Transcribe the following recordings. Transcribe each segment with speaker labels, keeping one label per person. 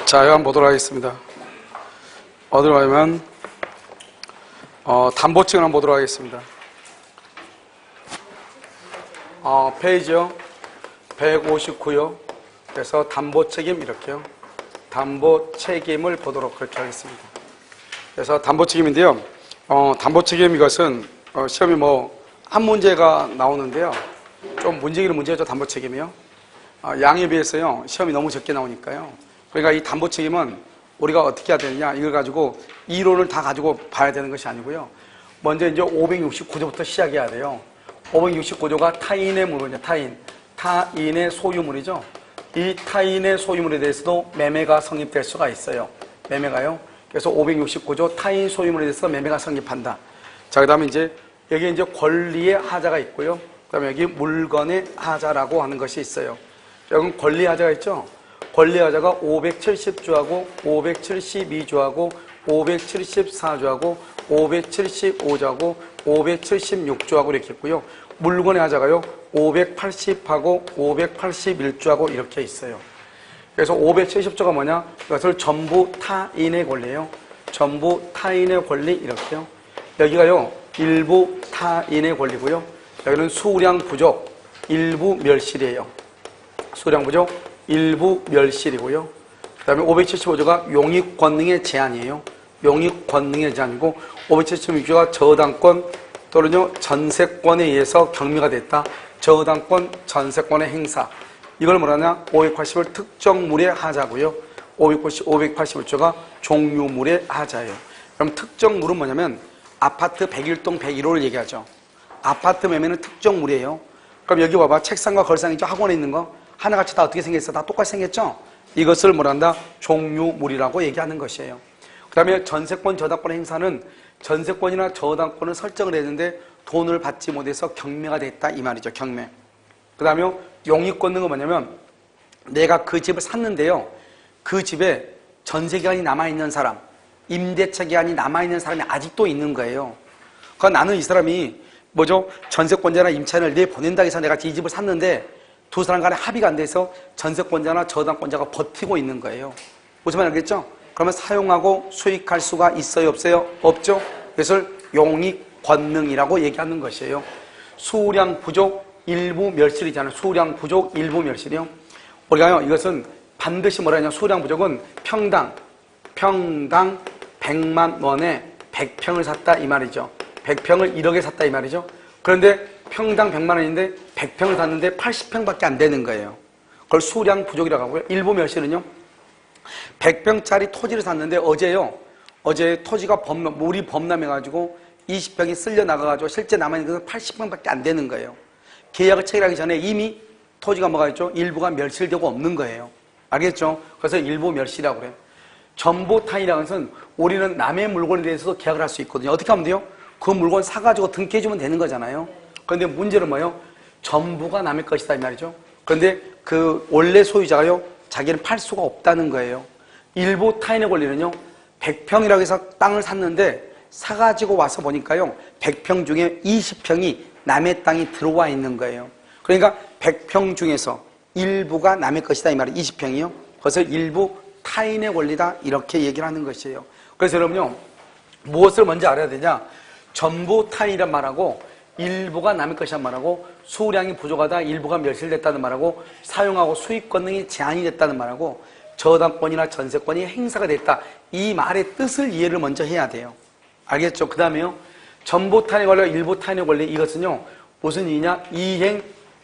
Speaker 1: 자, 이거 한번 보도록 하겠습니다. 어디로 가면 담보책을 한번 보도록 하겠습니다. 페이지요 159요. 그래서 담보책임 이렇게요. 담보책임을 보도록 그렇게 하겠습니다. 그래서 담보책임인데요. 담보책임 이것은 시험이 한 문제가 나오는데요. 좀 문제기는 문제죠. 담보책임이요. 양에 비해서요. 시험이 너무 적게 나오니까요. 그러니까 이 담보책임은 우리가 어떻게 해야 되느냐, 이걸 가지고 이론을 다 가지고 봐야 되는 것이 아니고요. 먼저 이제 569조부터 시작해야 돼요. 569조가 타인의 물이죠. 타인의 소유물이죠. 이 타인의 소유물에 대해서도 매매가 성립될 수가 있어요. 매매가요. 그래서 569조 타인 소유물에 대해서 매매가 성립한다. 자, 그 다음에 이제 여기 이제 권리의 하자가 있고요. 그 다음에 여기 물건의 하자라고 하는 것이 있어요. 여기 권리의 하자가 있죠. 권리의 하자가 570조하고 572조하고 574조하고 575조하고 576조하고 이렇게 있고요. 물건의 하자가요 580하고 581조하고 이렇게 있어요. 그래서 570조가 뭐냐? 이것을 전부 타인의 권리예요. 전부 타인의 권리 이렇게요. 여기가요 일부 타인의 권리고요. 여기는 수량 부족 일부 멸실이에요. 수량 부족 일부 멸실이고요. 그 다음에 575조가 용익 권능의 제한이에요. 용익 권능의 제한이고 576조가 저당권 또는요 전세권에 의해서 경미가 됐다. 저당권 전세권의 행사. 이걸 뭐라냐? 580을 특정물의 하자고요. 581조가 종류물의 하자예요. 그럼 특정물은 뭐냐면 아파트 101동 101호를 얘기하죠. 아파트 매매는 특정물이에요. 그럼 여기 봐봐. 책상과 걸상이죠. 학원에 있는 거. 하나같이 다 어떻게 생겼어? 다 똑같이 생겼죠? 이것을 뭐란다? 종류물이라고 얘기하는 것이에요. 그 다음에 전세권, 저당권 행사는 전세권이나 저당권을 설정을 했는데 돈을 받지 못해서 경매가 됐다 이 말이죠. 경매. 그 다음에 용익권능은 뭐냐면 내가 그 집을 샀는데요. 그 집에 전세기간이 남아있는 사람, 임대차 기간이 남아있는 사람이 아직도 있는 거예요. 그러니까 나는 이 사람이 전세권자나 임차인을 내보낸다고 해서 내가 이 집을 샀는데 두 사람 간에 합의가 안 돼서 전세권자나 저당권자가 버티고 있는 거예요. 무슨 말인지 알겠죠? 그러면 사용하고 수익할 수가 있어요? 없어요? 없죠? 그래서 용익권능이라고 얘기하는 것이에요. 수량 부족 일부 멸실이잖아요. 수량 부족 일부 멸실이요. 우리가요 이것은 반드시 뭐라 하냐? 수량 부족은 평당 100만 원에 100평을 샀다 이 말이죠. 100평을 1억에 샀다 이 말이죠. 그런데 평당 100만 원인데 100평을 샀는데 80평밖에 안 되는 거예요. 그걸 수량 부족이라고 하고요. 일부 멸실은요. 100평짜리 토지를 샀는데 어제 토지가 물이 범람해가지고 20평이 쓸려 나가가지고 실제 남아있는 것은 80평밖에 안 되는 거예요. 계약을 체결하기 전에 이미 토지가 뭐가 있죠? 일부가 멸실되고 없는 거예요. 알겠죠? 그래서 일부 멸실이라고 그래요. 전부 타인이라는 것은 우리는 남의 물건에 대해서도 계약을 할 수 있거든요. 어떻게 하면 돼요? 그 물건 사가지고 등기해주면 되는 거잖아요. 그런데 문제는 뭐예요? 전부가 남의 것이다 이 말이죠. 그런데 그 원래 소유자가요 자기는 팔 수가 없다는 거예요. 일부 타인의 권리는요 100평이라고 해서 땅을 샀는데 사가지고 와서 보니까요 100평 중에 20평이 남의 땅이 들어와 있는 거예요. 그러니까 100평 중에서 일부가 남의 것이다 이 말이에요. 20평이요. 그래서 일부 타인의 권리다 이렇게 얘기를 하는 것이에요. 그래서 여러분요 무엇을 먼저 알아야 되냐? 전부 타인이란 말하고 일부가 남의 것이란 말하고 수량이 부족하다 일부가 멸실됐다는 말하고 사용하고 수익 권능이 제한이 됐다는 말하고 저당권이나 전세권이 행사가 됐다 이 말의 뜻을 이해를 먼저 해야 돼요. 알겠죠? 그 다음에요 전부 타인의 권리와 일부 타인의 권리 이것은요 무슨 이익이냐?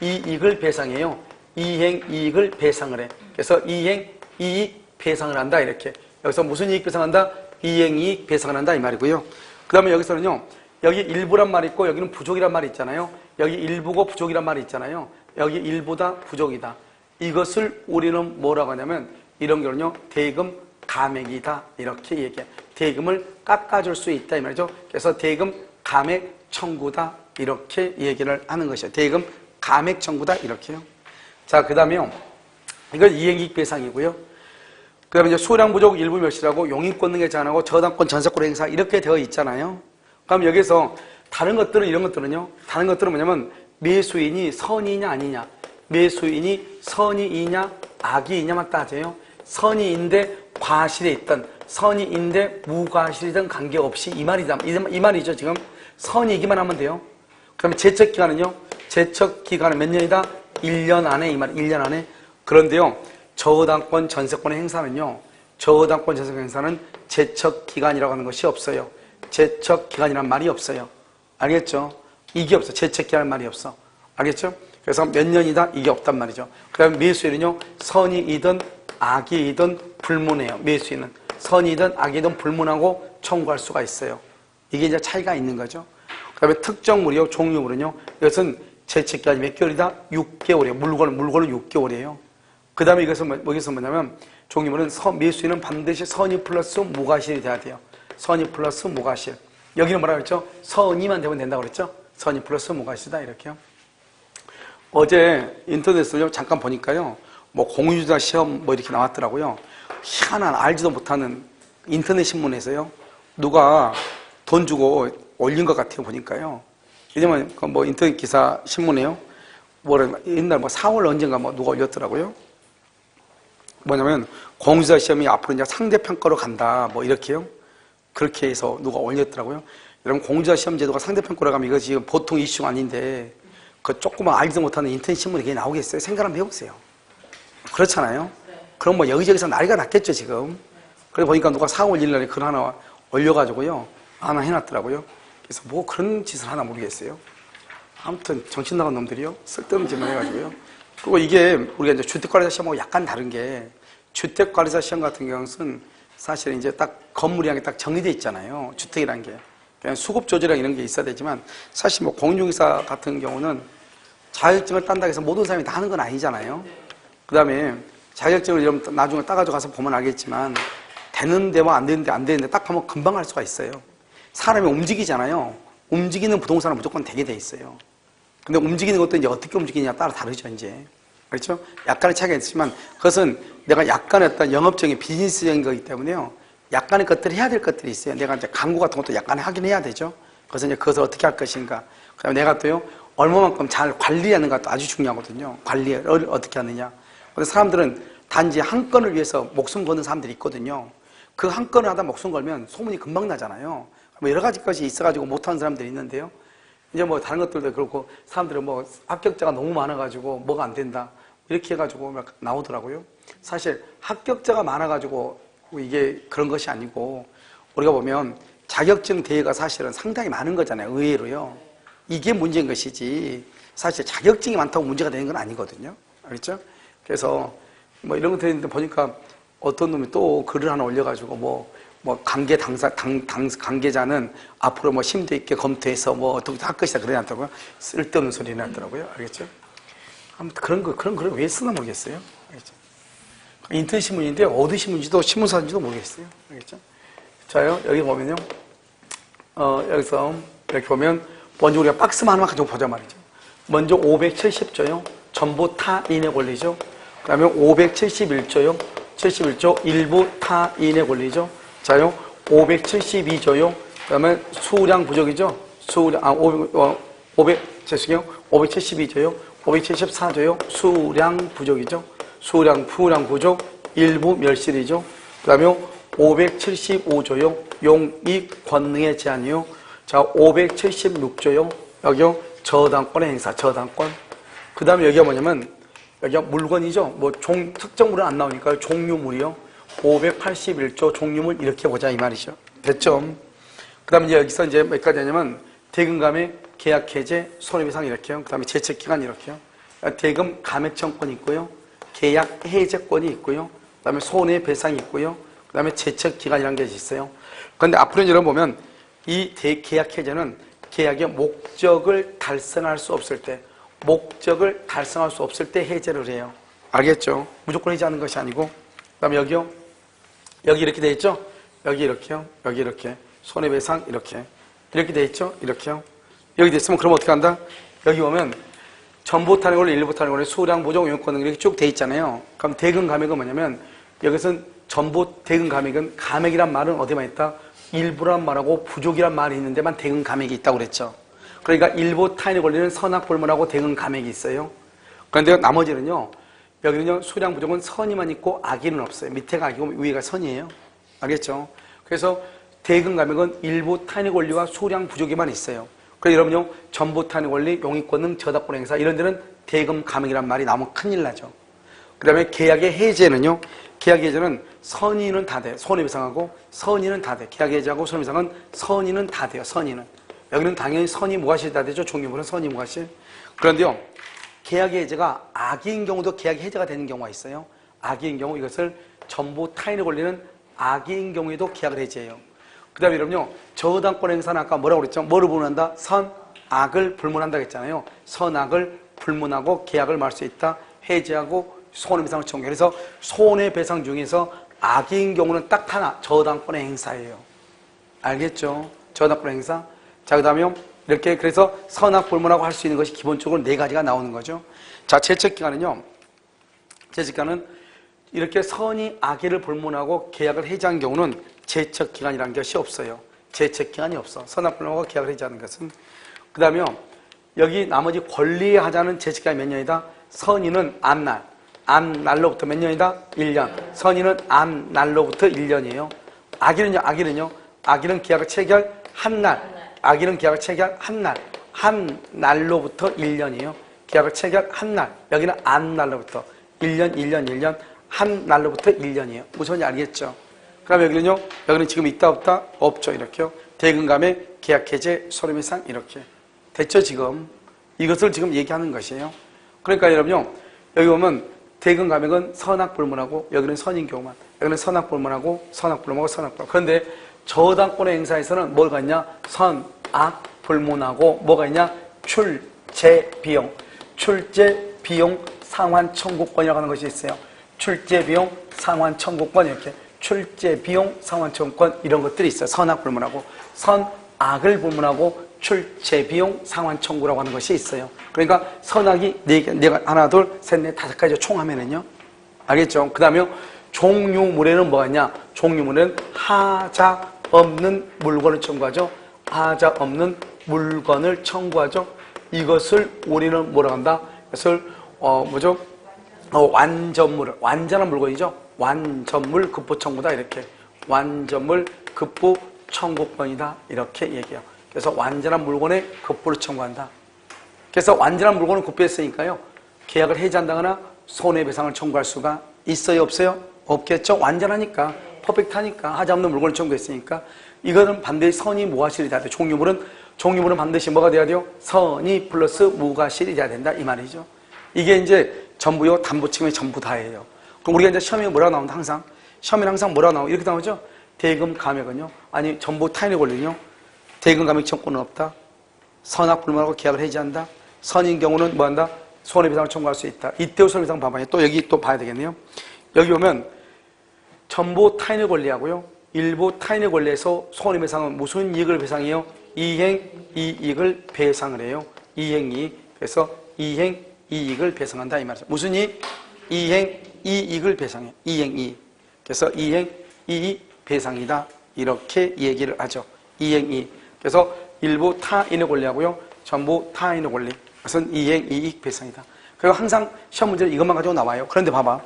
Speaker 1: 이익을 배상해요. 이익을 배상을 해. 그래서 이익 배상을 한다 이렇게. 여기서 무슨 이익 배상한다? 이익 배상을 한다 이 말이고요. 그 다음에 여기서는요 여기 일부란 말이 있고 여기는 부족이란 말이 있잖아요. 여기 일부고 부족이란 말이 있잖아요. 여기 일부다 부족이다. 이것을 우리는 뭐라고 하냐면 이런 경우는요 대금 감액이다 이렇게 얘기해요. 대금을 깎아줄 수 있다 이 말이죠. 그래서 대금 감액 청구다 이렇게 얘기를 하는 것이에요. 대금 감액 청구다 이렇게요. 자, 그 다음에요 이건 이익 배상이고요. 그 다음에 이제 수량 부족 일부 멸실하고 용익권능의 제한하고 저당권 전세권 행사 이렇게 되어 있잖아요. 그럼 여기서 다른 것들은 이런 것들은요. 다른 것들은 뭐냐면 매수인이 선이냐 아니냐, 매수인이 선이이냐 악이이냐만 따져요. 선이인데 과실에 있던 선이인데 무과실이든 관계없이 이 말이다. 이 말이죠. 지금 선이기만 하면 돼요. 그러면 제척기간은요. 제척기간은 몇 년이다? 1년 안에 이 말. 1년 안에. 그런데요. 저당권 전세권의 행사는요. 저당권 전세권 행사는 제척기간이라고 하는 것이 없어요. 제척기간이란 말이 없어요. 알겠죠? 이게 없어. 제척기간이라는 말이 없어. 알겠죠? 그래서 몇 년이다? 이게 없단 말이죠. 그 다음에 매수일은요. 선이이든 악이이든 불문해요. 매수일은. 선이든 악이든 불문하고 청구할 수가 있어요. 이게 이제 차이가 있는 거죠. 그 다음에 특정물이요. 종류물은요. 이것은 제척기간이 몇 개월이다? 6개월이에요. 물건은 6개월이에요. 그 다음에 이것은 뭐냐면 종류물은 매수일은 반드시 선이 플러스 무과실이 돼야 돼요. 선이 플러스 무과실. 여기는 뭐라고 했죠? 선이만 되면 된다고 그랬죠? 선이 플러스 무과실이다 이렇게요. 어제 인터넷을 잠깐 보니까요. 뭐 공유자 시험 뭐 이렇게 나왔더라고요. 희한한 알지도 못하는 인터넷 신문에서요. 누가 돈 주고 올린 것 같아요. 보니까요. 왜냐면 뭐 인터넷 기사 신문에요. 옛날 4월 언젠가 누가 올렸더라고요. 뭐냐면 공유자 시험이 앞으로 이제 상대평가로 간다. 뭐 이렇게요. 그렇게 해서 누가 올렸더라고요. 여러분 공유자 시험 제도가 상대평가로 가면 이거 지금 보통 이슈가 아닌데 그 조그만 알지도 못하는 인터넷 신문이 그게 나오겠어요? 생각 한번 해보세요. 그렇잖아요. 그럼 뭐 여기저기서 난리가 났겠죠 지금. 그래 보니까 누가 4월 1일날에 글 하나 올려가지고요. 하나 해놨더라고요. 그래서 뭐 그런 짓을 하나 모르겠어요. 아무튼 정신 나간 놈들이요. 쓸데없는 짓만 해가지고요. 그리고 이게 우리가 이제 주택관리사 시험하고 약간 다른 게 주택관리사 시험 같은 경우는 사실 이제 딱 건물이라는 게 딱 정리되어 있잖아요. 주택이라는 게. 그냥 수급 조절이랑 이런 게 있어야 되지만 사실 뭐 공인중개사 같은 경우는 자격증을 딴다고 해서 모든 사람이 다 하는 건 아니잖아요. 그 다음에 자격증을 이러면 나중에 따가지고 가서 보면 알겠지만 되는 데와 안 되는데 안 되는데 딱 하면 금방 할 수가 있어요. 사람이 움직이잖아요. 움직이는 부동산은 무조건 되게 돼 있어요. 근데 움직이는 것도 이제 어떻게 움직이냐에 따라 다르죠, 이제. 그렇죠? 약간의 차이가 있지만 그것은 내가 약간의 어떤 영업적인 비즈니스적인 거기 때문에요. 약간의 것들을 해야 될 것들이 있어요. 내가 이제 광고 같은 것도 약간 하긴 해야 되죠. 그래서 이제 그것을 어떻게 할 것인가. 그 다음에 내가 또요, 얼마만큼 잘 관리하는 것도 아주 중요하거든요. 관리를 어떻게 하느냐. 근데 사람들은 단지 한 건을 위해서 목숨 거는 사람들이 있거든요. 그 한 건을 하다 목숨 걸면 소문이 금방 나잖아요. 뭐 여러 가지 것이 있어가지고 못하는 사람들이 있는데요. 이제 뭐 다른 것들도 그렇고 사람들은 뭐 합격자가 너무 많아가지고 뭐가 안 된다. 이렇게 해가지고 막 나오더라고요. 사실 합격자가 많아가지고 이게 그런 것이 아니고 우리가 보면 자격증 대회가 사실은 상당히 많은 거잖아요. 의외로요. 이게 문제인 것이지 사실 자격증이 많다고 문제가 되는 건 아니거든요. 알겠죠? 그래서 뭐 이런 거 들었는데 보니까 어떤 놈이 또 글을 하나 올려가지고 뭐 관계자는 앞으로 뭐 심도 있게 검토해서 뭐 어떻게 할 것이다 그래 놨더라고요. 쓸데없는 소리 해놨더라고요. 알겠죠? 아무튼 그런 글을 왜 쓰나 모르겠어요. 알겠죠? 인터넷 신문인데 어디 신문인지도 신문사인지도 모르겠어요. 알겠죠? 자요, 여기 보면요. 여기서 이렇게 보면 먼저 우리가 박스만 하나만 가지고 보자 말이죠. 먼저 570조요. 전부 타인의 권리죠. 그 다음에 571조요. 71조 일부 타인의 권리죠. 자요, 572조요. 그 다음에 수량 부족이죠. 죄송해요. 572조요. 574조요. 수량 부족이죠. 수량 부족, 일부 멸실이죠. 그 다음에 575조요. 용익 권능의 제한이요. 자, 576조요. 여기요. 저당권의 행사, 저당권. 그 다음에 여기가 뭐냐면, 여기가 물건이죠. 뭐, 특정물은 안 나오니까요. 종류물이요. 581조 종류물 이렇게 보자, 이 말이죠. 됐죠? 그 다음에 이제 여기서 이제 몇 가지 하냐면, 대금감액, 계약해제, 손해배상 이렇게요. 그 다음에 제척기간 이렇게요. 대금 감액청권이 있고요. 계약 해제권이 있고요. 그 다음에 손해배상이 있고요. 그 다음에 제척기간이라는 게 있어요. 그런데 앞으로 여러분 보면 이 계약 해제는 계약의 목적을 달성할 수 없을 때, 해제를 해요. 알겠죠? 무조건 해제하는 것이 아니고. 그 다음에 여기요. 여기 이렇게 돼 있죠? 여기 이렇게요. 여기 이렇게. 손해배상 이렇게. 이렇게 돼 있죠? 이렇게요. 여기 됐으면 그럼 어떻게 한다? 여기 보면 전부 타는 걸로 일부 타는 걸로 수량 보정 용권 이렇게 쭉 돼 있잖아요. 그럼 대금 감액은 뭐냐면 여기서는 전부 대금 감액은 감액이란 말은 어디만 있다? 일부란 말하고 부족이란 말이 있는 데만 대금 감액이 있다고 그랬죠. 그러니까 일부 타인에 걸리는 선악불문하고 대금 감액이 있어요. 그런데 나머지는요. 여기는요, 수량 부족은 선이만 있고 악의는 없어요. 밑에가 악이고 위에가 선이에요. 알겠죠? 그래서 대금 감액은 일부 탄핵 권리와 수량 부족에만 있어요. 그래서 여러분요, 전부 탄핵 권리, 용익권, 저당권 행사 이런 데는 대금 감액이란 말이 나오면 큰일 나죠. 그 다음에 계약의 해제는요, 계약 해제는 선의는 다 돼. 손해배상하고 선의는 다 돼. 계약 해제하고 손해배상은 선의는 다 돼요. 선의는. 여기는 당연히 선의 무과실이 다 되죠. 종류부는 선의 무과실. 그런데요, 계약 해제가 악의인 경우도 계약 해제가 되는 경우가 있어요. 악의인 경우 이것을 전부 타인에 걸리는 악의인 경우에도 계약을 해제해요. 그 다음에 여러분요, 저당권 행사는 아까 뭐라고 그랬죠? 뭐를 불문한다? 선, 악을 불문한다 했잖아요. 선악을 불문하고 계약을 말 수 있다. 해제하고 손해배상을 청구. 그래서 손해배상 중에서 악의인 경우는 딱 하나, 저당권의 행사예요. 알겠죠? 저당권 행사. 자, 그 다음에 이렇게 그래서 선악 불문하고 할 수 있는 것이 기본적으로 4가지가 나오는 거죠. 자, 제척기간은요. 제척기간은 이렇게 선이 악의를 불문하고 계약을 해제한 경우는 제척기간이라는 것이 없어요. 제척기간이 없어. 선악 불문하고 계약을 해제하는 것은. 그 다음에 여기 나머지 권리하자는 제척기간이 몇 년이다? 선의는 안날. 안날로부터 몇 년이다? 1년. 선의는 안날로부터 1년이에요. 악의는요? 악의는 계약을 체결 한 날. 악의는 계약을 체결 한 날. 한 날로부터 1년이에요. 계약을 체결 한 날. 여기는 안날로부터 1년. 한 날로부터 1년이에요. 무슨 말인지 알겠죠? 그럼 여기는요? 여기는 지금 있다 없다? 없죠. 이렇게요. 대금감액, 계약 해제, 손해배상 이렇게. 됐죠, 지금? 이것을 지금 얘기하는 것이에요. 그러니까 여러분요, 여기 보면 대금 감액은 선악 불문하고 여기는 선인 경우만, 여기는 선악 불문하고 선악 불문하고 선악 불문. 그런데 저당권의 행사에서는 뭐가 있냐? 선악 불문하고 뭐가 있냐? 출제 비용, 출제 비용 상환 청구권이라고 하는 것이 있어요. 출제 비용 상환 청구권 이렇게 출제 비용 상환 청구권 이런 것들이 있어요. 선악 불문하고 선악을 불문하고 출제 비용 상환 청구라고 하는 것이 있어요. 그러니까 선악이 4개, 하나, 둘, 셋, 넷, 5가지 총하면은요. 알겠죠? 그 다음에 종류물에는 뭐가 있냐? 종류물에는 하자 없는 물건을 청구하죠. 하자 없는 물건을 청구하죠. 이것을 우리는 뭐라고 한다? 이것을 완전물, 완전한 물건이죠. 완전물 급부 청구다 이렇게. 완전물 급부 청구권이다 이렇게 얘기해요. 그래서 완전한 물건에 급부를 청구한다. 그래서 완전한 물건을 급부했으니까요. 계약을 해지한다거나 손해배상을 청구할 수가 있어요, 없어요? 없겠죠. 완전하니까, 퍼펙트하니까, 하자 없는 물건을 청구했으니까. 이거는 반드시 선이 무과실이 돼야 돼요. 종류물은 반드시 뭐가 돼야 돼요? 선이 플러스 무과실이 돼야 된다 이 말이죠. 이게 이제 전부요, 담보책임이 전부 다예요. 그럼 우리가 이제 시험에 뭐라고 나온다 항상? 시험에는 항상 뭐라고 나오고 이렇게 나오죠? 대금 감액은요? 아니 전부 타인의 권리는요? 대금 감액 청구는 없다. 선악 불문하고 계약을 해지한다. 선인 경우는 뭐한다? 손해배상을 청구할 수 있다. 이때 손해배상 봐봐요. 또 여기 또 봐야 되겠네요. 여기 보면 전부 타인의 권리하고요. 일부 타인의 권리에서 손해배상은 무슨 이익을 배상해요? 이행이익을 배상을 해요. 이행이익. 그래서 이행이익을 배상한다 이 말이죠. 무슨 이익? 이행이익을 배상해. 이행이익. 그래서 이행이익 배상이다. 이렇게 얘기를 하죠. 이행이익. 그래서 일부 타인의 권리하고요. 전부 타인의 권리. 그것은 이행이익 배상이다. 그리고 항상 시험 문제는 이것만 가지고 나와요. 그런데 봐봐.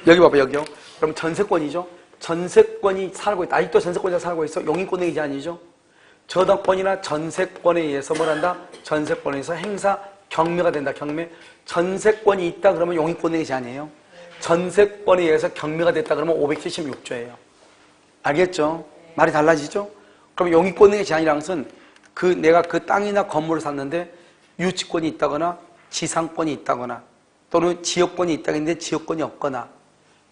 Speaker 1: 여기 봐봐, 여기요. 그럼 전세권이죠. 전세권이 살고 있다. 아직도 전세권이 살고 있어. 용익권 얘기 아니죠. 저당권이나 전세권에 의해서 뭘 한다? 전세권에 의해서 행사 경매가 된다. 경매. 전세권이 있다 그러면 용익권 얘기 아니에요. 전세권에 의해서 경매가 됐다 그러면 576조예요. 알겠죠? 말이 달라지죠? 그럼 용익권의 제한이라는 것은 내가 그 땅이나 건물을 샀는데 유치권이 있다거나 지상권이 있다거나 또는 지역권이 있다는데 지역권이 없거나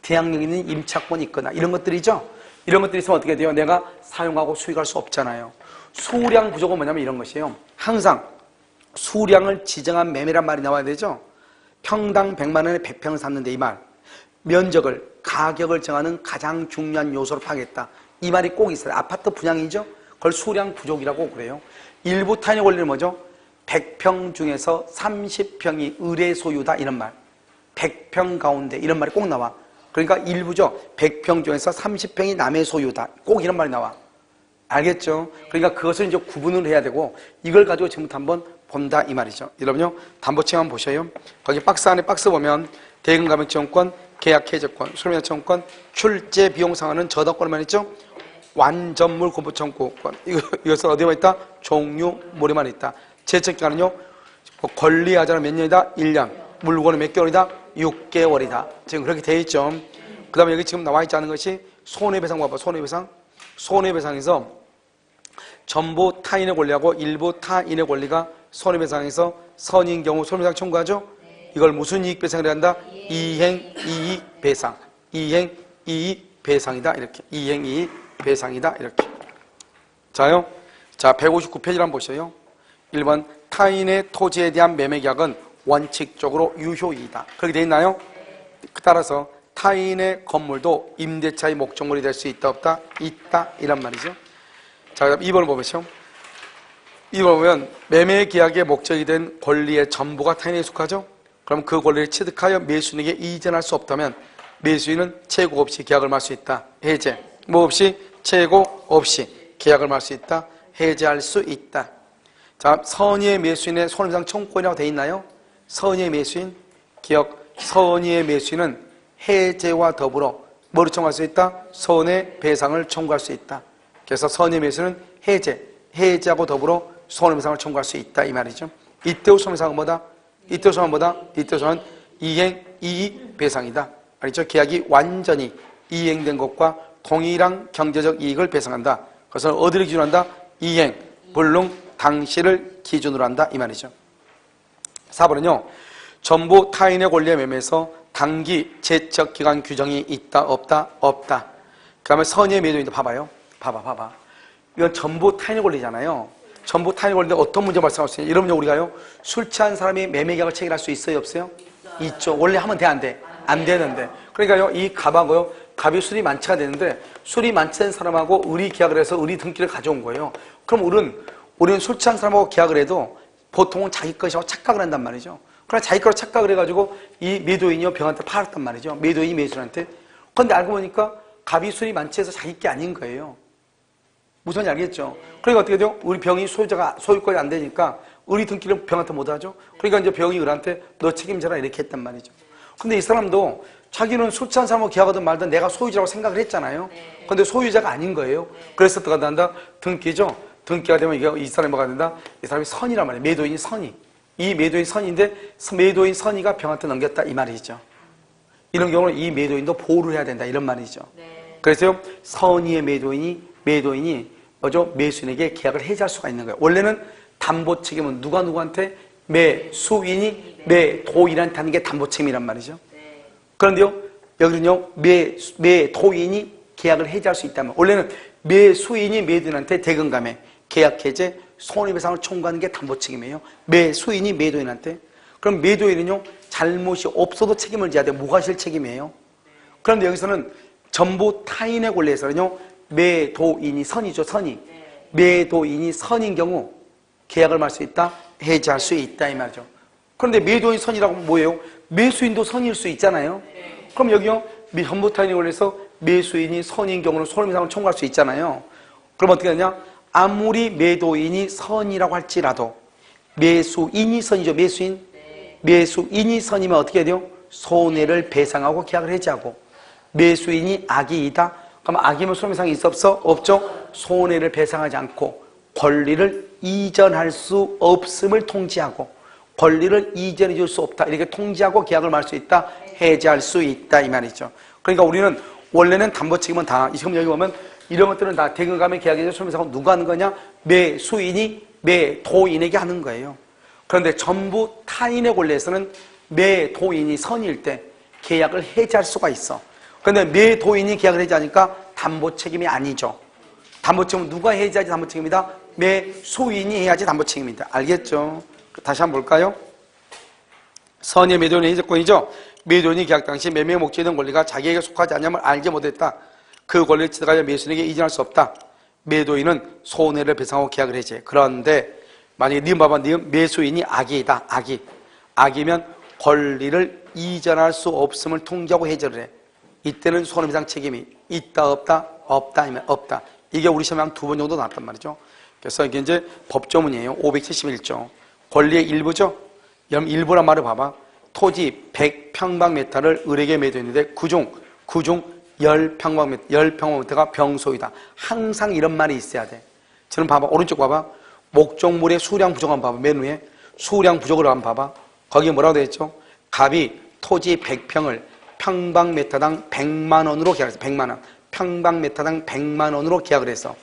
Speaker 1: 대항력 있는 임차권이 있거나 이런 것들이죠. 이런 것들이 있으면 어떻게 돼요? 내가 사용하고 수익할 수 없잖아요. 수량 부족은 뭐냐면 이런 것이에요. 항상 수량을 지정한 매매란 말이 나와야 되죠. 평당 100만 원에 100평을 샀는데 이 말. 면적을, 가격을 정하는 가장 중요한 요소로 파겠다. 이 말이 꼭 있어요. 아파트 분양이죠. 그걸 수량 부족이라고 그래요. 일부 타인의 권리는 뭐죠? 100평 중에서 30평이 의뢰 소유다 이런 말. 100평 가운데 이런 말이 꼭 나와. 그러니까 일부죠. 100평 중에서 30평이 남의 소유다. 꼭 이런 말이 나와. 알겠죠? 그러니까 그것을 이제 구분을 해야 되고 이걸 가지고 지금부터 한번 본다 이 말이죠. 여러분요 담보책임 한번 보셔요. 거기 박스 안에 박스 보면 대금감액지원권, 계약해제권, 소매장청권, 출제 비용 상환은 저당권만 있죠. 완전물 공부 청구권 이것은 어디에만 있다? 종류물에만 있다. 제척기간은요 권리하자는 몇 년이다? 1년. 물건은 몇 개월이다? 6개월이다. 지금 그렇게 돼 있죠. 그 다음에 여기 지금 나와 있지 않은 것이 손해배상 봐봐. 손해배상. 손해배상에서 전부 타인의 권리하고 일부 타인의 권리가 손해배상에서 선인 경우 손해배상 청구하죠. 이걸 무슨 이익배상이라 한다? 이행이익배상. 이행이익배상이다. 이렇게. 이행이익배상이다. 이렇게. 자요. 자, 159페이지를 한번 보셔요. 1번 타인의 토지에 대한 매매계약은 원칙적으로 유효이다. 그렇게 돼 있나요? 따라서 타인의 건물도 임대차의 목적물이 될 수 있다 없다? 있다 이란 말이죠. 자, 그럼 2번을 보시죠. 2번 보면 매매계약의 목적이 된 권리의 전부가 타인에게 속하죠. 그럼 그 권리를 취득하여 매수인에게 이전할 수 없다면 매수인은 채고 없이 계약을 말 수 있다. 해제. 뭐 없이? 채고 없이 계약을 말 수 있다. 해제할 수 있다. 자, 선의의 매수인의 손해배상 청구권이라고 돼 있나요? 선의의 매수인, 기억, 선의의 매수인은 해제와 더불어 뭐를 청구할 수 있다? 손해배상을 청구할 수 있다. 그래서 선의의 매수인은 해제하고 더불어 손해배상을 청구할 수 있다 이 말이죠. 이때의 손해배상은 뭐다? 이때의 손해는 뭐다? 이때의 손해는 이행이익배상이다. 알겠죠? 계약이 완전히 이행된 것과 동일한 경제적 이익을 배상한다. 그것은 어디를 기준으로 한다? 이행, 불능, 당시를 기준으로 한다 이 말이죠. 4번은요. 전부 타인의 권리에 매매해서 단기 제척기간 규정이 있다 없다? 없다. 그 다음에 선의의 매도인데 봐봐요. 봐봐. 이건 전부 타인의 권리잖아요. 전부 타인의 권리인데 어떤 문제 발생할 수 있냐. 여러분요 우리가요 술 취한 사람이 매매계약을 체결할 수 있어요 없어요? 있죠. 원래 하면 돼 안 돼? 안 되는데. 그러니까요 이 갑하고요 갑이 술이 만취가 되는데 술이 만취된 사람하고 의리 계약을 해서 의리 등기를 가져온 거예요. 그럼 우리는 술 취한 사람하고 계약을 해도 보통은 자기 것이라고 착각을 한단 말이죠. 그러나 자기 거로 착각을 해가지고 이 매도인이요 병한테 팔았단 말이죠. 매도인이 매수인한테. 그런데 알고 보니까 갑이 술이 만취해서 자기 게 아닌 거예요. 무슨 말인지 알겠죠? 그러니까 어떻게 돼요? 우리 병이 소유권이 안 되니까 의리 등기를 병한테 못 하죠. 그러니까 이제 병이 을한테 너 책임져라 이렇게 했단 말이죠. 근데 이 사람도 자기는 술 취한 사람하고 계약하든 말든 내가 소유자라고 생각을 했잖아요. 근데 소유자가 아닌 거예요. 그래서 어떻게 한다? 등기죠. 등기가 되면 이 사람이 뭐가 된다? 이 사람이 선이란 말이에요. 매도인이 선이. 이 매도인 선인데 매도인 선이가 병한테 넘겼다 이 말이죠. 이런 경우는 이 매도인도 보호를 해야 된다 이런 말이죠. 그래서 선의의 매도인이 매수인에게 계약을 해지할 수가 있는 거예요. 원래는 담보 책임은 누구한테? 매수인이 매도인한테 하는 게 담보 책임이란 말이죠. 그런데요 여기는요 매도인이 계약을 해지할 수 있다면 원래는 매수인이 매도인한테 대금감액, 계약해제, 손해배상을 청구하는 게 담보 책임이에요. 매수인이 매도인한테. 그럼 매도인은요 잘못이 없어도 책임을 져야 돼. 무과실 책임이에요. 그런데 여기서는 전부 타인의 권리에서는요 매도인이 선이죠. 선이. 매도인이 선인 경우 계약을 말 수 있다. 해지할 수 있다 이 말이죠. 그런데 매도인 선이라고 뭐예요? 매수인도 선일 수 있잖아요. 그럼 여기요 전부 타인의 권리에서 매수인이 선인 경우는 손해배상을 청구할 수 있잖아요. 그럼 어떻게 하냐? 아무리 매도인이 선이라고 할지라도 매수인이 선이죠. 매수인이 선이면 어떻게 해야 돼요? 손해를 배상하고 계약을 해지하고. 매수인이 악이이다. 그럼 악이면 손해배상이 있어 없어? 없죠. 손해를 배상하지 않고 권리를 이전할 수 없음을 통지하고 권리를 이전해 줄 수 없다. 이렇게 통지하고 계약을 말 수 있다. 해지할 수 있다 이 말이죠. 그러니까 우리는 원래는 담보 책임은 다 지금 여기 보면 이런 것들은 다 대금감의 계약에서 손해배상은 누가 하는 거냐? 매수인이 매도인에게 하는 거예요. 그런데 전부 타인의 권리에서는 매도인이 선일 때 계약을 해지할 수가 있어. 그런데 매도인이 계약을 해지하니까 담보 책임이 아니죠. 담보 책임은 누가 해지하지 담보 책임이다? 매수인이 해야지 담보 책임이다. 알겠죠? 다시 한번 볼까요? 선의 매도인의 해제권이죠. 매도인이 계약 당시 매매 목적에 있는 권리가 자기에게 속하지 않냐면 알지 못했다. 그 권리를 취득하여 매수인에게 이전할 수 없다. 매도인은 손해를 배상하고 계약을 해제. 그런데 만약에 니은 봐봐. 니은 매수인이 악이다. 악이면 권리를 이전할 수 없음을 통지하고 해제를 해. 이때는 손해배상 책임이 있다 없다? 없다 아니면 없다. 이게 우리 시험에 한 2번 정도 나왔단 말이죠. 그래서 이게 이제 법조문이에요. 571조. 권리의 일부죠. 여러분 일부란 말을 봐봐. 토지 100평방미터를 을에게 매도했는데 그중 10평방미터가 병소이다. 항상 이런 말이 있어야 돼. 저는 봐봐. 오른쪽 봐봐. 목적물의 수량 부족을 한번 봐봐. 맨 위에 수량 부족을 한번 봐봐. 거기에 뭐라고 되어 있죠? 갑이 토지 100평을 평방미터당 100만 원으로 계약했어. 100만 원. 평방미터당 100만 원으로 계약을 했어.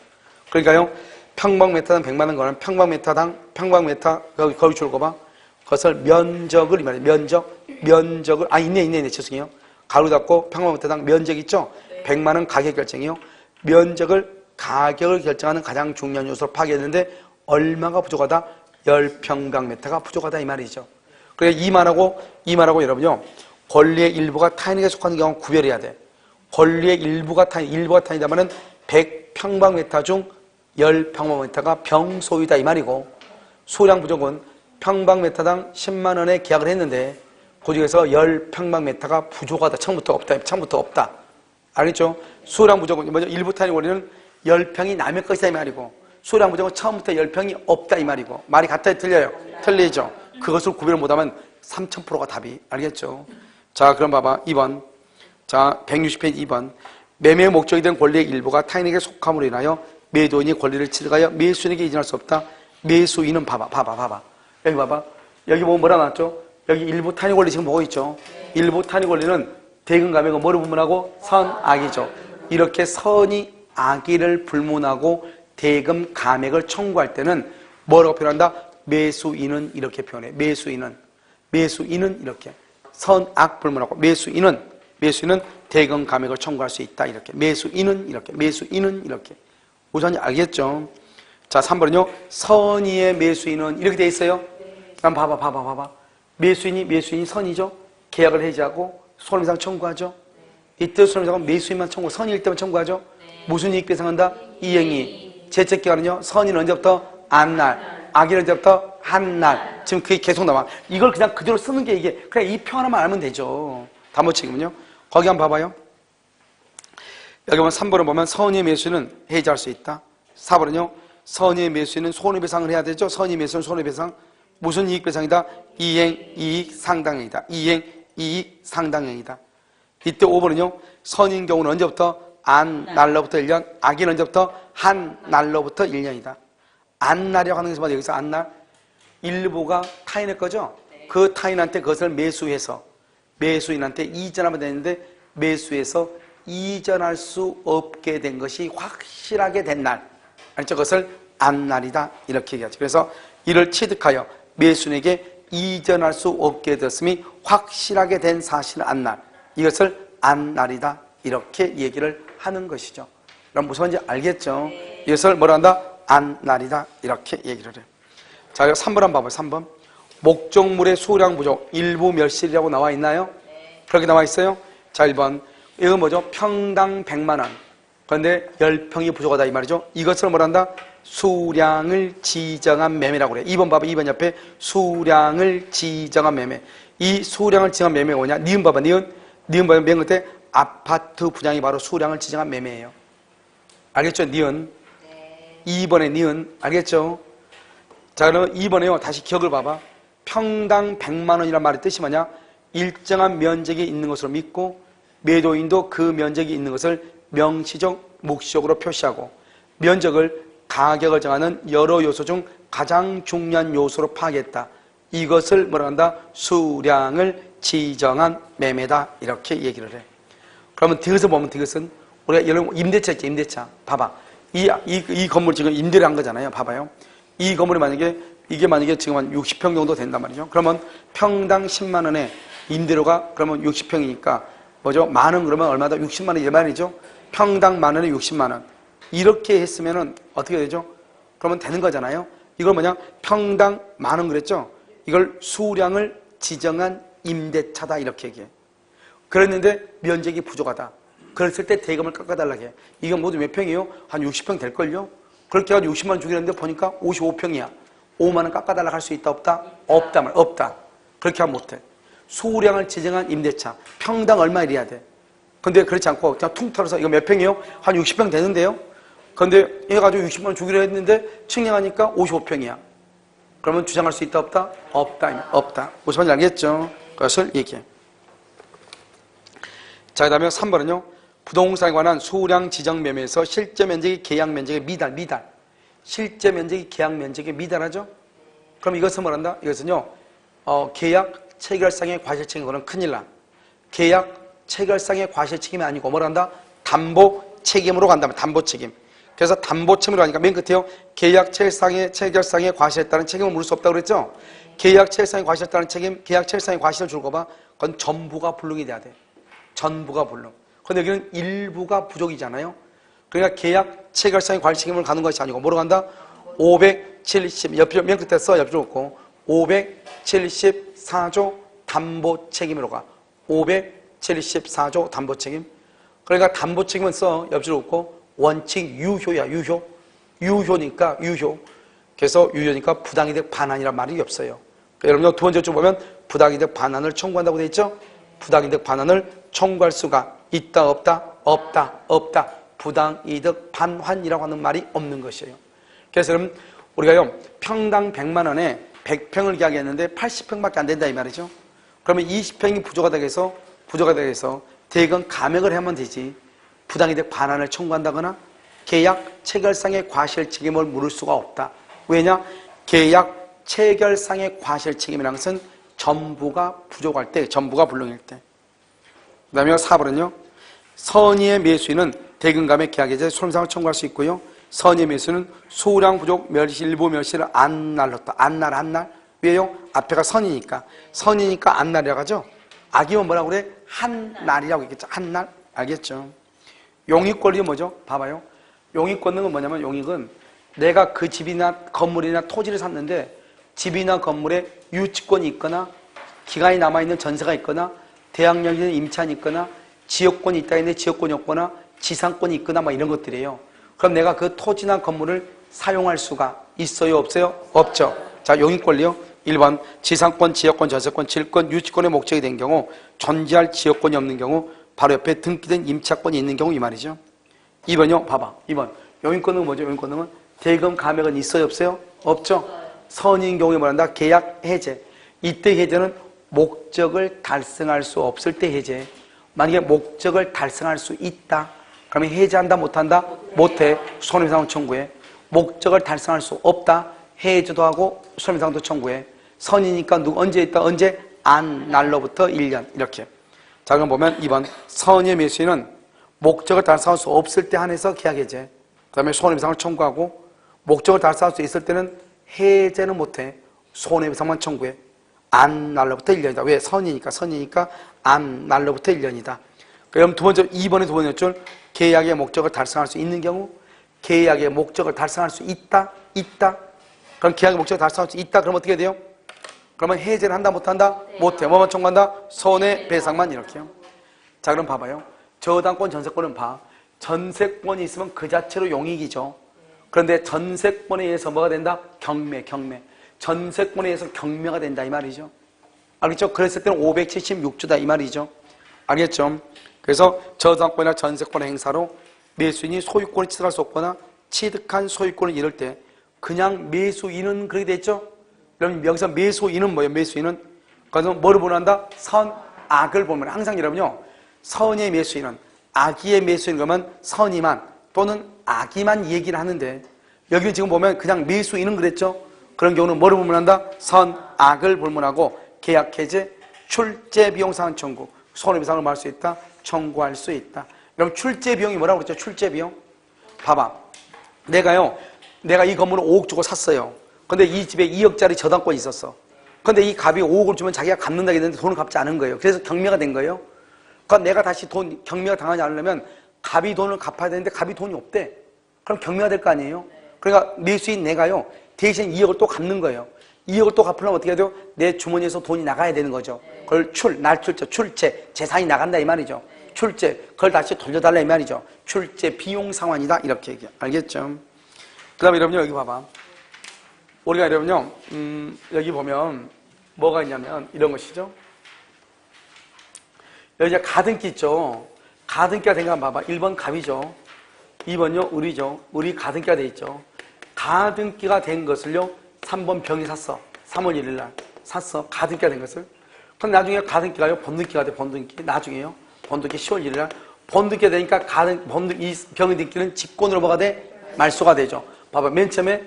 Speaker 1: 그러니까요. 평방미터당 100만 원 거는 평방미터 거기 줄 거 봐. 그것을 면적을 이 말이야. 면적을 있네. 죄송해요. 가로 닫고 평방미터당 면적 있죠? 100만 원 가격 결정이요. 가격을 결정하는 가장 중요한 요소를 파악했는데 얼마가 부족하다? 10평방미터가 부족하다 이 말이죠. 그래서 이 말하고 여러분요. 권리의 일부가 타인에게 속하는 경우는 구별해야 돼. 권리의 일부가 타인이다면은 100평방미터 중 10평방미터가 병소이다 이 말이고, 수량 부족은 평방미터당 10만 원에 계약을 했는데 그 중에서 10평방미터가 부족하다. 처음부터 없다. 알겠죠? 수량 부족은 먼저 일부 타인의 권리는 10평이 남의 것이다 이 말이고, 수량 부족은 처음부터 10평이 없다 이 말이고. 말이 같아요? 틀려요? 틀리죠? 그것을 구별을 못하면 3000%가 답이. 알겠죠? 자, 그럼 봐봐. 2번. 자, 160페이지 2번. 매매의 목적이 된 권리의 일부가 타인에게 속함으로 인하여 매도인이 권리를 취득하여 매수인에게 이전할 수 없다. 매수인은 봐봐. 여기 봐봐. 여기 보면 뭐라 나왔죠? 여기 일부 타인의 권리 지금 보고 있죠? 일부 타인의 권리는 대금 감액은 뭐를 불문하고? 선, 악이죠. 이렇게 선이 악의를 불문하고 대금 감액을 청구할 때는 뭐라고 표현한다? 매수인은 이렇게 표현해. 매수인은 이렇게. 선, 악 불문하고 매수인은 대금 감액을 청구할 수 있다. 이렇게. 매수인은 이렇게. 우선 알겠죠? 자, 3번은요. 선의의 매수인은 이렇게 돼 있어요. 그럼 봐봐. 매수인이 선이죠. 계약을 해지하고 손해배상 청구하죠. 이때 손해배상은 매수인만 청구, 선의일 때만 청구하죠. 무슨 이익 배상한다? 이행이. 제척기간은요. 선의는 언제부터? 안날. 악의는 언제부터? 한날. 지금 그게 계속 나와. 이걸 그냥 그대로 쓰는 게 이게 그냥 이 표 하나만 알면 되죠. 담보책임은요. 거기 한번 봐봐요. 여기 보면 3번을 보면 선의의 매수인은 해지할 수 있다. 4번은요. 선의의 매수인은 손해배상을 해야 되죠. 선의 매수는 손해배상. 무슨 이익배상이다? 이행, 이익, 상당형이다. 이때 5번은요. 선인 경우는 언제부터? 안 날로부터 1년, 악인 언제부터? 한 날로부터 1년이다. 안 날이라고 하는 것은 여기서 안 날. 일부가 타인의 거죠? 그 타인한테 그것을 매수해서 매수인한테 이전하면 되는데 매수해서 이전할 수 없게 된 것이 확실하게 된 날. 알죠? 그것을 안 날이다. 이렇게 얘기하죠. 그래서 이를 취득하여 매수인에게 이전할 수 없게 되었음이 확실하게 된 사실은 안 날. 이것을 안 날이다. 이렇게 얘기를 하는 것이죠. 그럼 무슨 말인지 알겠죠? 이것을 뭐라 한다? 안 날이다. 이렇게 얘기를 해요. 자, 3번 한번 봐봐요. 3번. 목적물의 수량 부족, 일부 멸실이라고 나와 있나요? 그렇게 나와 있어요? 자, 1번. 이건 뭐죠? 평당 100만 원. 그런데 10평이 부족하다 이 말이죠. 이것을 뭐라 한다? 수량을 지정한 매매라고 그래. 2번 봐봐. 2번 옆에 수량을 지정한 매매. 이 수량을 지정한 매매가 뭐냐? 니은 봐봐. 니은 봐봐. 맨 끝에 아파트 분양이 바로 수량을 지정한 매매예요. 알겠죠? 니은. 2번에 니은. 알겠죠? 자, 그러면 2번에요. 다시 기억을 봐봐. 평당 100만 원이란 말의 뜻이 뭐냐? 일정한 면적이 있는 것으로 믿고 매도인도 그 면적이 있는 것을 명시적, 묵시적으로 표시하고 면적을 가격을 정하는 여러 요소 중 가장 중요한 요소로 파악했다. 이것을 뭐라 한다? 수량을 지정한 매매다. 이렇게 얘기를 해. 그러면 디귿을 보면 디귿은 우리가 여러분 임대차 있죠? 임대차. 봐봐. 이 건물 지금 임대를 한 거잖아요. 봐봐요. 이 건물이 만약에 지금 한 60평 정도 된단 말이죠. 그러면 평당 10만 원에 임대료가 그러면 60평이니까 뭐죠? 만원 그러면 얼마다? 60만 원 이 말이죠. 평당 만 원에 60만 원. 이렇게 했으면은 어떻게 되죠? 그러면 되는 거잖아요. 이걸 뭐냐? 평당 만 원 그랬죠? 이걸 수량을 지정한 임대차다 이렇게 얘기해. 그랬는데 면적이 부족하다. 그랬을 때 대금을 깎아달라고 해. 이건 모두 몇 평이에요? 한 60평 될걸요? 그렇게 해가지고 60만 원 주기로 했는데 보니까 55평이야. 5만 원 깎아달라고 할 수 있다 없다? 없다 말 없다. 그렇게 하면 못해. 수량을 지정한 임대차. 평당 얼마 이래야 돼. 근데 그렇지 않고 그냥 퉁 털어서 이거 몇 평이에요? 한 60평 되는데요? 근데 해가지고 60만 원 주기로 했는데 측량하니까 55평이야. 그러면 주장할 수 있다 없다? 없다. 없다. 무슨 말인지 알겠죠? 그것을 얘기해. 자, 그 다음에 3번은요. 부동산에 관한 소량 지정 매매에서 실제 면적이 계약 면적에 미달. 실제 면적이 계약 면적에 미달하죠? 그럼 이것은 뭐란다? 이것은요. 계약 체결상의 과실책임, 그건 큰일 나. 계약 체결상의 과실책임이 아니고 뭐란다? 담보 책임으로 간다면 담보 책임. 그래서 담보 책임으로 하니까 맨 끝에요. 계약 체결상의 과실에 따른 책임을 물을 수 없다고 그랬죠? 계약 체결상의 과실에 따른 책임, 계약 체결상의 과실을 줄거 봐. 그건 전부가 불능이 돼야 돼. 전부가 불능. 근데 여기는 일부가 부족이잖아요. 그러니까 계약 체결상의 과실 책임을 가는 것이 아니고 뭐로 간다? 570, 옆에 맨 끝에 써, 옆에 놓고 574조 담보 책임으로 가. 574조 담보 책임. 그러니까 담보 책임은 써, 옆에 놓고 원칙 유효야, 유효니까 유효. 그래서 유효니까 부당이득 반환이란 말이 없어요. 그러니까 여러분 두 번째 줄 보면 부당이득 반환을 청구한다고 돼 있죠? 부당이득 반환을 청구할 수가 있다 없다? 없다. 부당이득 반환이라고 하는 말이 없는 것이에요. 그래서 여러분 우리가요 평당 100만 원에 100평을 계약했는데 80평밖에 안 된다 이 말이죠. 그러면 20평이 부족하다고 해서 대금 감액을 하면 되지. 부당이득 반환을 청구한다거나 계약 체결상의 과실 책임을 물을 수가 없다. 왜냐? 계약 체결상의 과실 책임이라는 것은 전부가 부족할 때, 전부가 불능일 때. 그 다음에 4번은요. 선의의 매수인은 대금감액 계약해제 손해배상을 청구할 수 있고요. 선의의 매수는 소량 부족 일부 멸시를 안 날렀다. 안 날. 왜요? 앞에가 선이니까 안 날이라고 하죠. 악이면 뭐라고 그래? 한 날이라고 했겠죠. 한 날. 알겠죠? 용익권이 뭐죠? 봐봐요. 용익권은 뭐냐면 용익은 내가 그 집이나 건물이나 토지를 샀는데 집이나 건물에 유치권이 있거나 기간이 남아있는 전세가 있거나 대항력이 있는 임차인이 있거나 지역권이 있다 했는데 지역권이 없거나 지상권이 있거나 막 이런 것들이에요. 그럼 내가 그 토지나 건물을 사용할 수가 있어요? 없어요? 없죠. 자, 용익권리요. 1번 지상권, 지역권, 전세권, 질권, 유치권의 목적이 된 경우 존재할 지역권이 없는 경우 바로 옆에 등기된 임차권이 있는 경우 이 말이죠. 2번요. 봐봐. 2번. 용익권은 뭐죠? 용익권은 대금 감액은 있어요? 없어요? 없죠. 선인 경우에 뭐란다? 계약 해제. 이때 해제는 목적을 달성할 수 없을 때 해제. 만약에 목적을 달성할 수 있다. 그러면 해제한다? 못한다? 못해. 손해배상을 청구해. 목적을 달성할 수 없다. 해제도 하고 손해배상도 청구해. 선이니까 언제 있다? 언제? 안 날로부터 1년. 이렇게. 자, 그럼 보면 2번 선의 매수인은 목적을 달성할 수 없을 때 한해서 계약 해제, 그 다음에 손해배상을 청구하고 목적을 달성할 수 있을 때는 해제는 못해. 손해배상만 청구해. 안 날로부터 1년이다. 왜? 선이니까 안 날로부터 1년이다. 그럼 2번의 두 번째 줄 계약의 목적을 달성할 수 있는 경우 계약의 목적을 달성할 수 있다. 그럼 계약의 목적을 달성할 수 있다. 그럼 어떻게 돼요? 그러면 해제를 한다 못한다? 못해. 뭐만 청구한다? 손해배상만 이렇게요. 자, 그럼 봐봐요. 저당권, 전세권은 봐. 전세권이 있으면 그 자체로 용익이죠. 그런데 전세권에 의해서 뭐가 된다? 경매. 전세권에 의해서 경매가 된다 이 말이죠. 알겠죠? 그랬을 때는 576조다 이 말이죠. 알겠죠? 그래서 저당권이나 전세권의 행사로 매수인이 소유권을 취득할 수 없거나 취득한 소유권을 잃을 때 그냥 매수인은 그렇게 됐죠? 그럼 여기서 매수인은 뭐예요? 매수인은 그래서 뭐를 보는다? 선, 악을 보면 항상 여러분요 선의 매수인은 악의의 매수인 그러면 선이만 또는 악의만 얘기를 하는데 여기는 지금 보면 그냥 매수인은 그랬죠? 그런 경우는 뭐를 불문한다? 선, 악을 불문하고 계약 해제, 출제 비용 상환 청구, 손해배상을 말할 수 있다, 청구할 수 있다. 그럼 출제 비용이 뭐라고 그랬죠? 출제 비용. 봐봐. 내가 이 건물을 5억 주고 샀어요. 근데 이 집에 2억짜리 저당권이 있었어. 근데 이 값이 5억을 주면 자기가 갚는다고 했는데 돈을 갚지 않은 거예요. 그래서 경매가 된 거예요. 그러니까 내가 다시 경매가 당하지 않으려면 갑이 돈을 갚아야 되는데 갑이 돈이 없대. 그럼 경매가 될 거 아니에요? 그러니까 매수인 내가요 대신 2억을 또 갚는 거예요. 2억을 또 갚으려면 어떻게 해야 돼요? 내 주머니에서 돈이 나가야 되는 거죠. 그걸 출제, 재산이 나간다 이 말이죠. 출제, 그걸 다시 돌려달라 이 말이죠. 출제 비용 상환이다 이렇게 얘기해. 알겠죠? 그 다음에 여러분요 여기 봐봐. 우리가 여러분요 여기 보면 뭐가 있냐면 이런 것이죠. 여기 이제 가등기 있죠. 가등기가 된 거 한번 봐봐. 1번 갑이죠. 2번요 을이죠. 을이 가등기가 돼 있죠. 가등기가 된 것을요 3번 병이 샀어. 3월 1일 날 샀어. 가등기가 된 것을. 그럼 나중에 가등기가요, 번등기가 돼, 번등기. 나중에요, 번등기 10월 1일 날 번등기가 되니까 이 병의 등기는 직권으로 뭐가 돼? 말소가 되죠. 봐봐. 맨 처음에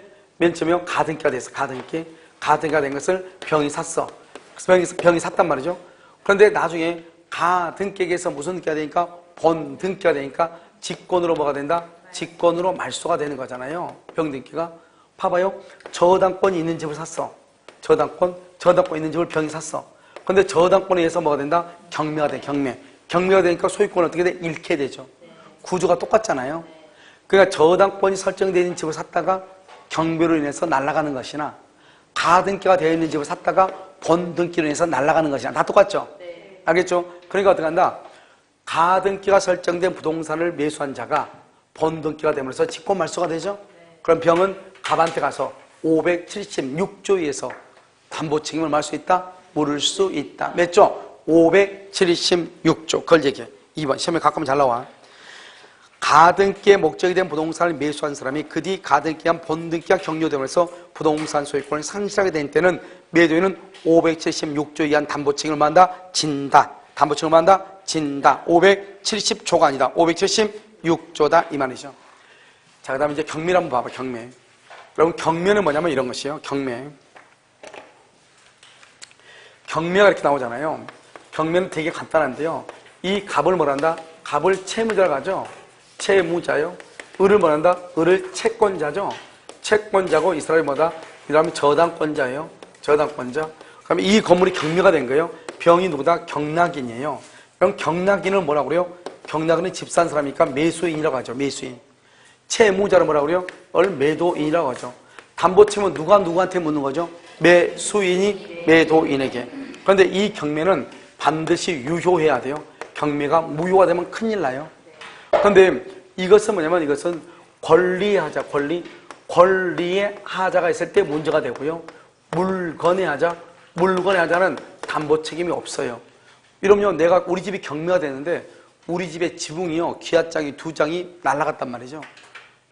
Speaker 1: 가등기가 됐어. 가등기가 된 것을 병이 샀어. 병이 샀단 말이죠. 그런데 나중에 가등기에서 무슨 등기가 되니까? 번등기가 되니까 직권으로 뭐가 된다? 직권으로 말소가 되는 거잖아요. 병등기가. 봐봐요. 저당권이 있는 집을 샀어. 저당권 있는 집을 병이 샀어. 근데 저당권에 의해서 뭐가 된다? 경매가 돼, 경매가 되니까 소유권은 어떻게 돼? 잃게 되죠. 구조가 똑같잖아요. 그러니까 저당권이 설정되어 있는 집을 샀다가 경매로 인해서 날아가는 것이나 가등기가 되어 있는 집을 샀다가 번등기로 인해서 날아가는 것이나 다 똑같죠? 알겠죠? 그러니까 어떻게 한다? 가등기가 설정된 부동산을 매수한 자가 번등기가 되면서 직권 말소가 되죠? 그럼 병은 갑한테 가서 576조에서 담보 책임을 말 수 있다? 물을 수 있다. 몇 조? 576조. 그걸 얘기해. 2번. 시험에 가끔 잘 나와. 가등기의 목적이 된 부동산을 매수한 사람이 그 뒤 가등기한 번등기가 격려되면서 부동산 소유권을 상실하게 된 때는 매도인은 576조 이하는 담보 책임을 만다? 진다. 담보 책임을 만다? 진다. 570조가 아니다. 576조다. 이 말이죠. 자, 그 다음에 이제 경매를 한번 봐봐. 경매. 여러분, 경매는 뭐냐면 이런 것이에요. 경매가 이렇게 나오잖아요. 경매는 되게 간단한데요. 이 갑을 뭐란다? 갑을 채무자로 가죠. 채무자요. 을을 뭐란다? 을을 채권자죠. 채권자고 이스라엘이 뭐다? 이 사람이 저당권자예요. 저당권자. 그러면 이 건물이 경매가 된 거예요. 병이 누구다? 경락인이에요. 그럼 경락인을 뭐라고 그래요? 경락인은 집 산 사람이니까 매수인이라고 하죠. 매수인. 채무자를 뭐라고 그래요? 을 매도인이라고 하죠. 담보채무는 누가 누구한테 묻는 거죠? 매수인이 매도인에게. 그런데 이 경매는 반드시 유효해야 돼요. 경매가 무효가 되면 큰일 나요. 그런데 이것은 뭐냐면 이것은 권리의 하자가 있을 때 문제가 되고요. 물건의 하자는 담보 책임이 없어요. 이러면 내가 우리 집이 경매가 되는데 우리 집의 지붕이요, 기와장이 2장이 날아갔단 말이죠.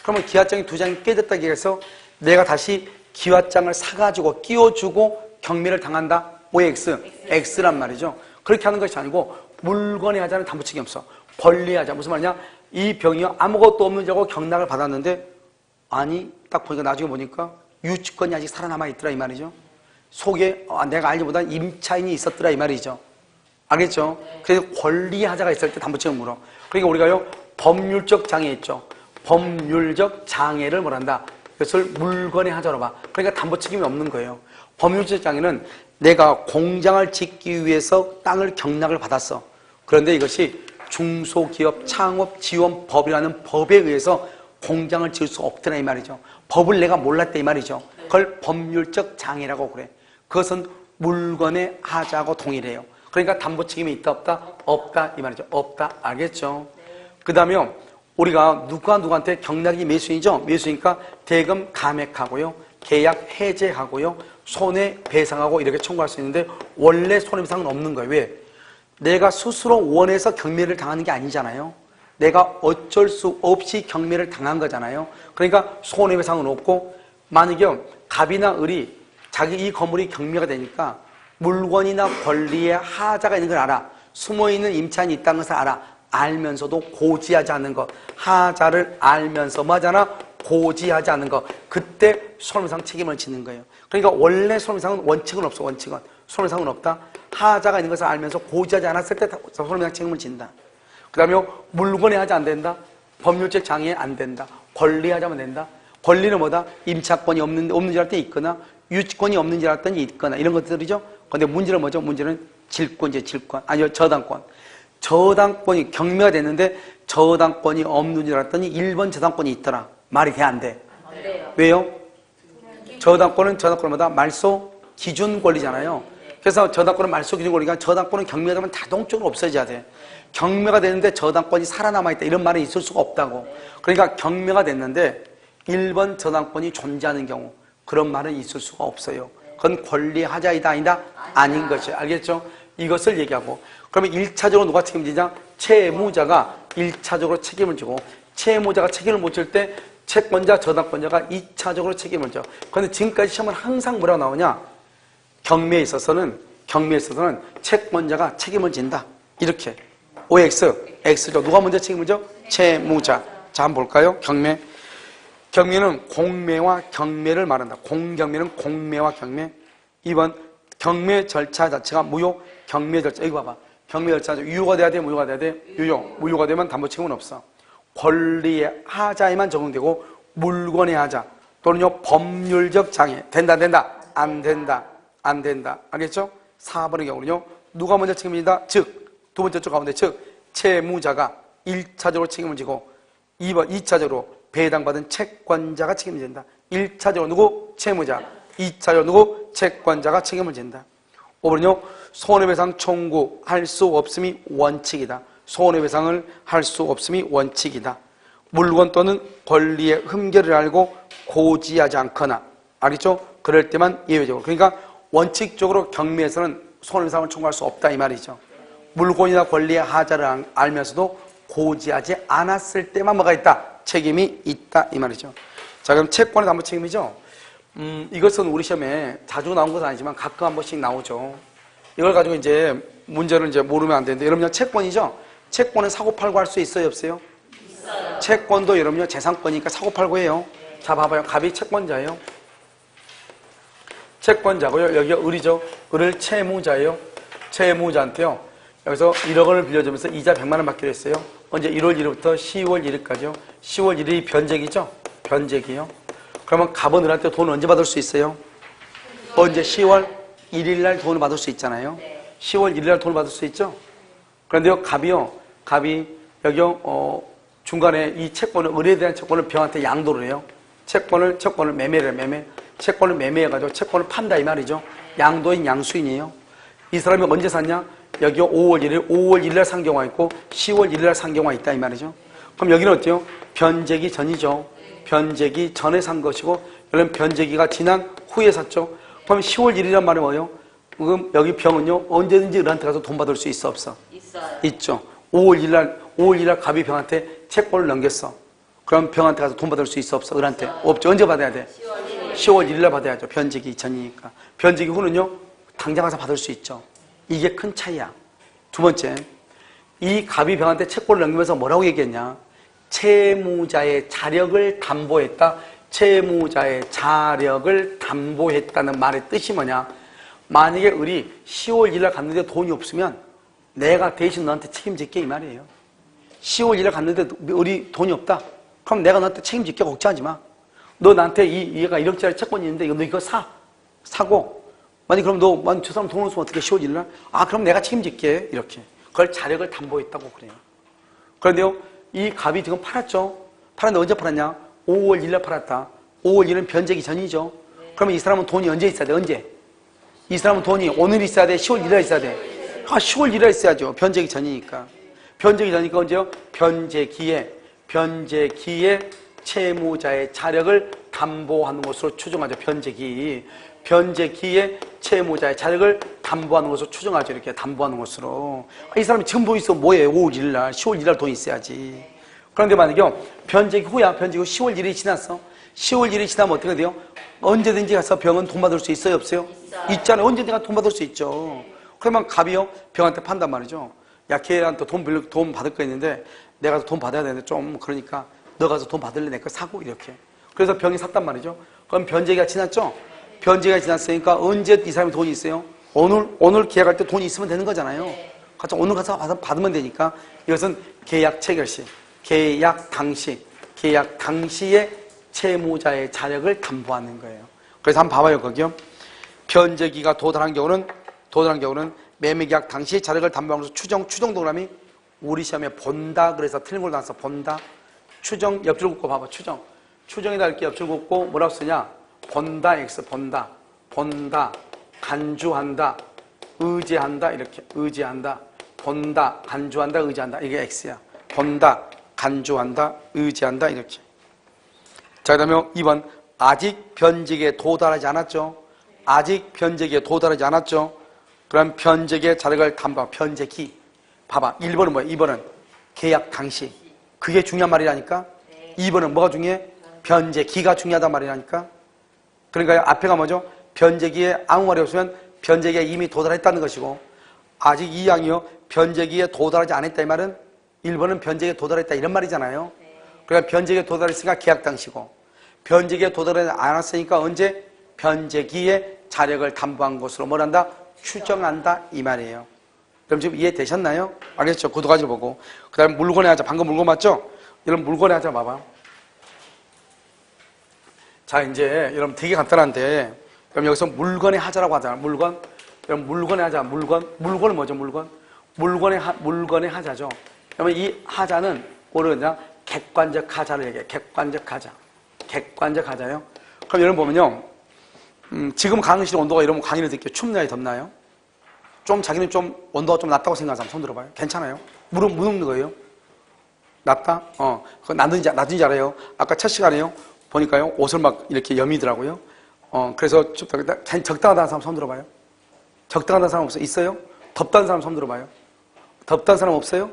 Speaker 1: 그러면 기와장이 2장이 깨졌다고 해서 내가 다시 기와장을 사가지고 끼워주고 경매를 당한다? OX, X란 말이죠. 그렇게 하는 것이 아니고 물건의 하자는 담보 책임이 없어. 권리의 하자. 무슨 말이냐? 이 병이요, 아무것도 없는 자고 경락을 받았는데 아니, 딱 보니까 나중에 보니까 유치권이 아직 살아남아 있더라 이 말이죠. 속에 내가 알기보다 임차인이 있었더라 이 말이죠. 알겠죠? 그래서 권리의 하자가 있을 때 담보 책임을 물어. 그러니까 우리가요, 법률적 장애 있죠. 법률적 장애를 뭐란다? 그것을 물건의 하자로 봐. 그러니까 담보 책임이 없는 거예요. 법률적 장애는 내가 공장을 짓기 위해서 땅을 경락을 받았어. 그런데 이것이 중소기업 창업지원법이라는 법에 의해서 공장을 지을 수 없더라 이 말이죠. 법을 내가 몰랐다 이 말이죠. 그걸 법률적 장애라고 그래. 그것은 물건의 하자하고 동일해요. 그러니까 담보 책임이 있다 없다? 없다 이 말이죠. 없다. 알겠죠? 그 다음에 우리가 누구한테 경락이 매수인이죠. 매수니까 대금 감액하고요, 계약 해제하고요, 손해배상하고 이렇게 청구할 수 있는데 원래 손해배상은 없는 거예요. 왜? 내가 스스로 원해서 경매를 당하는 게 아니잖아요. 내가 어쩔 수 없이 경매를 당한 거잖아요. 그러니까 손해배상은 없고, 만약에 갑이나 을이 자기 이 건물이 경매가 되니까 물건이나 권리의 하자가 있는 걸 알아. 숨어있는 임차인이 있다는 것을 알아. 알면서도 고지하지 않는 것. 하자를 알면서 뭐하잖아? 고지하지 않는 것. 그때 손해배상 책임을 짓는 거예요. 그러니까 원래 손해배상은 원칙은 없어. 원칙은. 손해배상은 없다. 하자가 있는 것을 알면서 고지하지 않았을 때 손해배상 책임을 진다. 그 다음에 물건의 하자 안 된다. 법률적 장애 안 된다. 권리하자면 된다. 권리는 뭐다? 임차권이 없는 줄 알 때 있거나 유치권이 없는 줄 알 때 있거나 이런 것들이죠. 근데 문제는 뭐죠? 문제는 질권이죠. 질권. 아니요, 저당권. 저당권이 경매가 됐는데 저당권이 없는 줄 알았더니 1번 저당권이 있더라. 말이 돼, 안 돼? 왜요? 저당권은 뭐다? 말소 기준 권리잖아요. 그래서 저당권은 말소 기준 권리가, 저당권은 경매가 되면 자동적으로 없어져야 돼. 경매가 됐는데 저당권이 살아남아있다 이런 말은 있을 수가 없다고. 그러니까 경매가 됐는데 1번 저당권이 존재하는 경우 그런 말은 있을 수가 없어요. 그건 권리하자이다 아니다? 아닌 것이. 알겠죠? 이것을 얘기하고, 그러면 1차적으로 누가 책임지냐? 채무자가 1차적으로 책임을 지고, 채무자가 책임을 못 질 때 채권자, 저당권자가 2차적으로 책임을 져. 그런데 지금까지 시험은 항상 뭐라고 나오냐? 경매에 있어서는 채권자가 책임을 진다. 이렇게. OX, X죠. 누가 먼저 책임을 져? 채무자. 자, 한번 볼까요? 경매. 경매는 공매와 경매를 말한다. 공경매는 공매와 경매. 2번, 경매 절차 자체가 무효. 경매 절차. 이거 봐봐. 경매 절차. 유효가 돼야 돼? 무효가 돼야 돼? 유효. 무효가 되면 담보 책임은 없어. 권리의 하자에만 적용되고 물건의 하자 또는요 법률적 장애 된다 안 된다 알겠죠? 4번의 경우는요 누가 먼저 책임진다? 즉 두 번째 쪽 가운데 즉 채무자가 1차적으로 책임을 지고 2번 2차적으로 배당받은 채권자가 책임을 진다. 1차적으로 누구? 채무자. 2차적으로 누구? 채권자가 책임을 진다. 5번은요 손해배상 청구할 수 없음이 원칙이다. 손해배상을 할 수 없음이 원칙이다. 물건 또는 권리의 흠결을 알고 고지하지 않거나 알겠죠? 그럴 때만 예외적으로. 그러니까 원칙적으로 경매에서는 손해배상을 청구할 수 없다 이 말이죠. 물건이나 권리의 하자를 알면서도 고지하지 않았을 때만 뭐가 있다? 책임이 있다 이 말이죠. 자 그럼 채권의 담보 책임이죠. 이것은 우리 시험에 자주 나온 것은 아니지만 가끔 한 번씩 나오죠. 이걸 가지고 이제 문제를 이제 모르면 안 되는데 여러분요 채권이죠. 채권은 사고팔고 할 수 있어요 없어요? 있어요. 채권도 여러분요 재산권이니까 사고팔고 해요. 자 봐봐요. 갑이 채권자예요. 채권자고요. 여기가 을이죠. 을을 채무자예요. 채무자한테요. 여기서 1억 원을 빌려주면서 이자 100만 원 받기로 했어요. 언제 1월 1일부터 10월 1일까지요. 10월 1일이 변제기죠. 변제기요. 그러면 갑은 을한테 돈 언제 받을 수 있어요? 언제? 10월 1일 날 돈을 받을 수 있잖아요. 10월 1일 날 돈을 받을 수 있죠. 그런데요, 갑이 여기요, 중간에 이 채권을, 을에 대한 채권을 병한테 양도를 해요. 채권을 매매를 해요, 매매. 채권을 매매해가지고 채권을 판다, 이 말이죠. 양도인 양수인이에요. 이 사람이 언제 샀냐? 여기요, 5월 1일 날 산 경우가 있고, 10월 1일 날 산 경우가 있다, 이 말이죠. 그럼 여기는 어때요? 변제기 전이죠. 변제기 전에 산 것이고, 여기는 변제기가 지난 후에 샀죠. 그럼 10월 1일이란 말이 뭐예요? 그럼 여기 병은요, 언제든지 을한테 가서 돈 받을 수 있어, 없어? 있어요. 있죠. 5월 1일 날 갑이 병한테 채권을 넘겼어. 그럼 병한테 가서 돈 받을 수 있어, 없어? 을한테? 없죠. 언제 받아야 돼? 10월 1일 날 받아야죠. 변제기 전이니까. 변제기 후는요, 당장 가서 받을 수 있죠. 이게 큰 차이야. 두 번째, 이 갑이 병한테 채권을 넘기면서 뭐라고 얘기했냐? 채무자의 자력을 담보했다. 채무자의 자력을 담보했다는 말의 뜻이 뭐냐? 만약에 을이 10월 1일 날 갔는데 돈이 없으면 내가 대신 너한테 책임질게 이 말이에요. 10월 1일 날 갔는데 을이 돈이 없다. 그럼 내가 너한테 책임질게. 걱정하지 마. 너 나한테 얘가 1억짜리 채권이 있는데 너 이거 사고 만약 그럼 너 저 사람 돈 없으면 어떻게 10월 1일 날? 아 그럼 내가 책임질게. 이렇게. 그걸 자력을 담보했다고 그래요. 그런데요 이 갑이 지금 팔았죠. 팔았는데 언제 팔았냐? 5월 1일 날 팔았다. 5월 1일은 변제기 전이죠. 그러면 이 사람은 돈이 언제 있어야 돼? 언제? 이 사람은 돈이 오늘 있어야 돼? 10월 1일 날 있어야 돼? 아 10월 1일 날 있어야죠. 변제기 전이니까. 변제기 전이니까 언제요? 변제기에 채무자의 자력을 담보하는 것으로 추정하죠. 변제기에 채무자의 자력을 담보하는 것으로 추정하죠. 이렇게 담보하는 것으로. 이 사람이 지금 돈 있으면 뭐예요? 5월 1일 날, 10월 1일 날 돈이 있어야지. 그런데 만약에 변제기 후야. 변제기 후 10월 1일이 지났어. 10월 1일이 지나면 어떻게 돼요? 언제든지 가서 병은 돈 받을 수 있어요? 없어요? 있잖아요. 언제든지 돈 받을 수 있죠. 그러면 갑이요 병한테 판단 말이죠. 야 걔한테 돈 받을 거 있는데 내가 돈 받아야 되는데 좀 그러니까 너 가서 돈 받을래? 내 거 사고 이렇게. 그래서 병이 샀단 말이죠. 그럼 변제기가 지났죠? 변제기가 지났으니까 언제 이 사람이 돈이 있어요? 오늘 계약할 때 돈이 있으면 되는 거잖아요. 가서 오늘 가서 받으면 되니까 이것은 계약 체결시, 계약 당시에 채무자의 자력을 담보하는 거예요. 그래서 한번 봐봐요, 거기요. 변제기가 도달한 경우는 매매계약 당시의 자력을 담보하면서 추정도그람이 우리 시험에 본다 그래서 틀린 걸로 나왔어. 본다. 추정 옆줄 긋고 봐봐. 추정에다 이렇게 옆줄 긋고 뭐라고 쓰냐? 본다 X 본다 간주한다 의지한다 이렇게 의지한다 본다 간주한다 의지한다 이게 X야. 본다 간주한다 의지한다 이렇게. 자 그다음에 2번 아직 변제기에 도달하지 않았죠. 그럼 변제기의 자력을 담보 변제기 봐봐. 1번은 뭐야? 2번은 계약 당시. 그게 중요한 말이라니까. 2번은 뭐가 중요해? 변제기가 중요하단 말이라니까. 그러니까 앞에가 뭐죠? 변제기에 아무 말이 없으면 변제기에 이미 도달했다는 것이고, 아직 2항이요. 변제기에 도달하지 않았다 이 말은 1번은 변제기에 도달했다 이런 말이잖아요. 그러니까 변제기에 도달했으니까 계약 당시고, 변제기에 도달하지 않았으니까 언제? 변제기에 자력을 담보한 것으로 뭘 한다? 추정한다 이 말이에요. 그럼 지금 이해되셨나요? 알겠죠? 그 두 가지를 보고, 그 다음에 물건의 하자. 방금 물건 맞죠? 여러분 물건의 하자 봐봐. 자, 이제 여러분 되게 간단한데, 그럼 여기서 물건의 하자라고 하잖아. 물건. 여러분 물건의 하자. 물건은 뭐죠? 물건의 하자죠. 그러면 이 하자는 뭐냐? 객관적 하자를 얘기해. 객관적 하자. 객관적 하자요. 그럼 여러분 보면요. 지금 강의실 온도가 이러면 강의를 듣기에 춥나요? 덥나요? 좀 자기는 좀 온도가 좀 낮다고 생각하는 사람 손 들어봐요. 괜찮아요? 무릎는 거예요? 낮다? 그거 낮은지 알아요. 아까 첫 시간에요. 보니까요. 옷을 막 이렇게 여미더라고요. 그래서 적당하다는 사람 손 들어봐요. 적당하다는 사람 없어요? 있어요? 덥다는 사람 손 들어봐요. 덥다는 사람 없어요?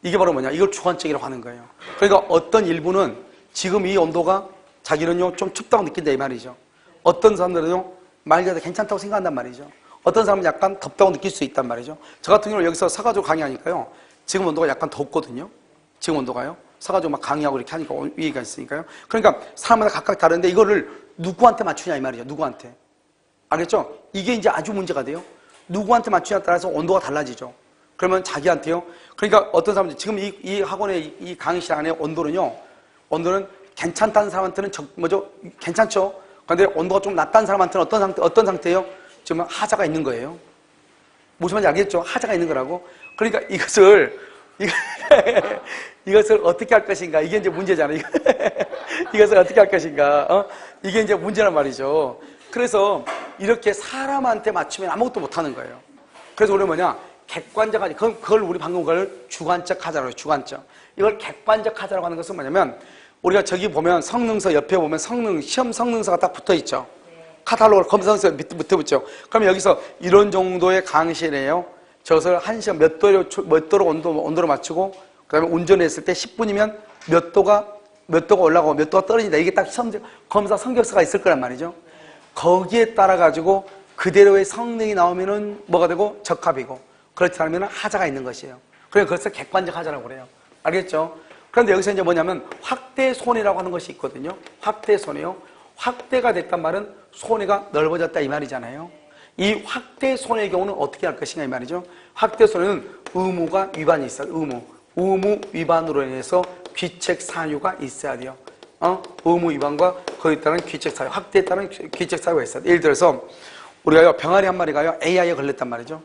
Speaker 1: 이게 바로 뭐냐? 이걸 주관적이라고 하는 거예요. 그러니까 어떤 일부는 지금 이 온도가 자기는요 좀 춥다고 느낀다 이 말이죠. 어떤 사람들은요 말 그대로 괜찮다고 생각한단 말이죠. 어떤 사람은 약간 덥다고 느낄 수 있단 말이죠. 저 같은 경우는 여기서 사가지고 강의하니까요. 지금 온도가 약간 덥거든요. 지금 온도가요. 사가지고 막 강의하고 이렇게 하니까 위기가 있으니까요. 그러니까 사람마다 각각 다른데 이거를 누구한테 맞추냐 이 말이죠. 누구한테. 알겠죠? 이게 이제 아주 문제가 돼요. 누구한테 맞추냐에 따라서 온도가 달라지죠. 그러면 자기한테요. 그러니까 어떤 사람들 지금 이 학원의 이 강의실 안에 온도는 괜찮다는 사람한테는 괜찮죠. 그런데 온도가 좀 낮다는 사람한테는 어떤 상태예요? 지금 하자가 있는 거예요. 무슨 말인지 알겠죠? 하자가 있는 거라고. 그러니까 이것을 어떻게 할 것인가. 이게 이제 문제잖아요. 이것을 어떻게 할 것인가. 이게 이제 문제란 말이죠. 그래서 이렇게 사람한테 맞추면 아무것도 못 하는 거예요. 그래서 우리 뭐냐? 객관적 하자. 그걸 우리 방금 그걸 주관적 하자라고 해요. 주관적. 이걸 객관적 하자라고 하는 것은 뭐냐면 우리가 저기 보면 성능서 옆에 보면 시험 성능서가 딱 붙어 있죠. 카탈로그를 검사서 밑에 붙죠. 그럼 여기서 이런 정도의 강의실이에요. 저것을 1시간 몇 도로 온도로 맞추고, 그 다음에 운전했을 때 10분이면 몇 도가 올라가고 몇 도가 떨어진다. 이게 딱 검사 성격서가 있을 거란 말이죠. 거기에 따라가지고 그대로의 성능이 나오면은 뭐가 되고 적합이고, 그렇지 않으면 하자가 있는 것이에요. 그래서 그것을 객관적 하자라고 그래요. 알겠죠? 그런데 여기서 이제 뭐냐면 확대손해라고 하는 것이 있거든요. 확대손해요. 확대가 됐단 말은 손해가 넓어졌다 이 말이잖아요. 이 확대손해의 경우는 어떻게 할 것인가 이 말이죠. 확대손해는 의무가 위반이 있어요. 의무 위반으로 인해서 귀책 사유가 있어야 돼요. 의무 위반과 거기에 따른 귀책 사유, 확대에 따른 귀책 사유가 있어요. 예를 들어서 우리가요 병아리 한 마리가요 AI에 걸렸단 말이죠.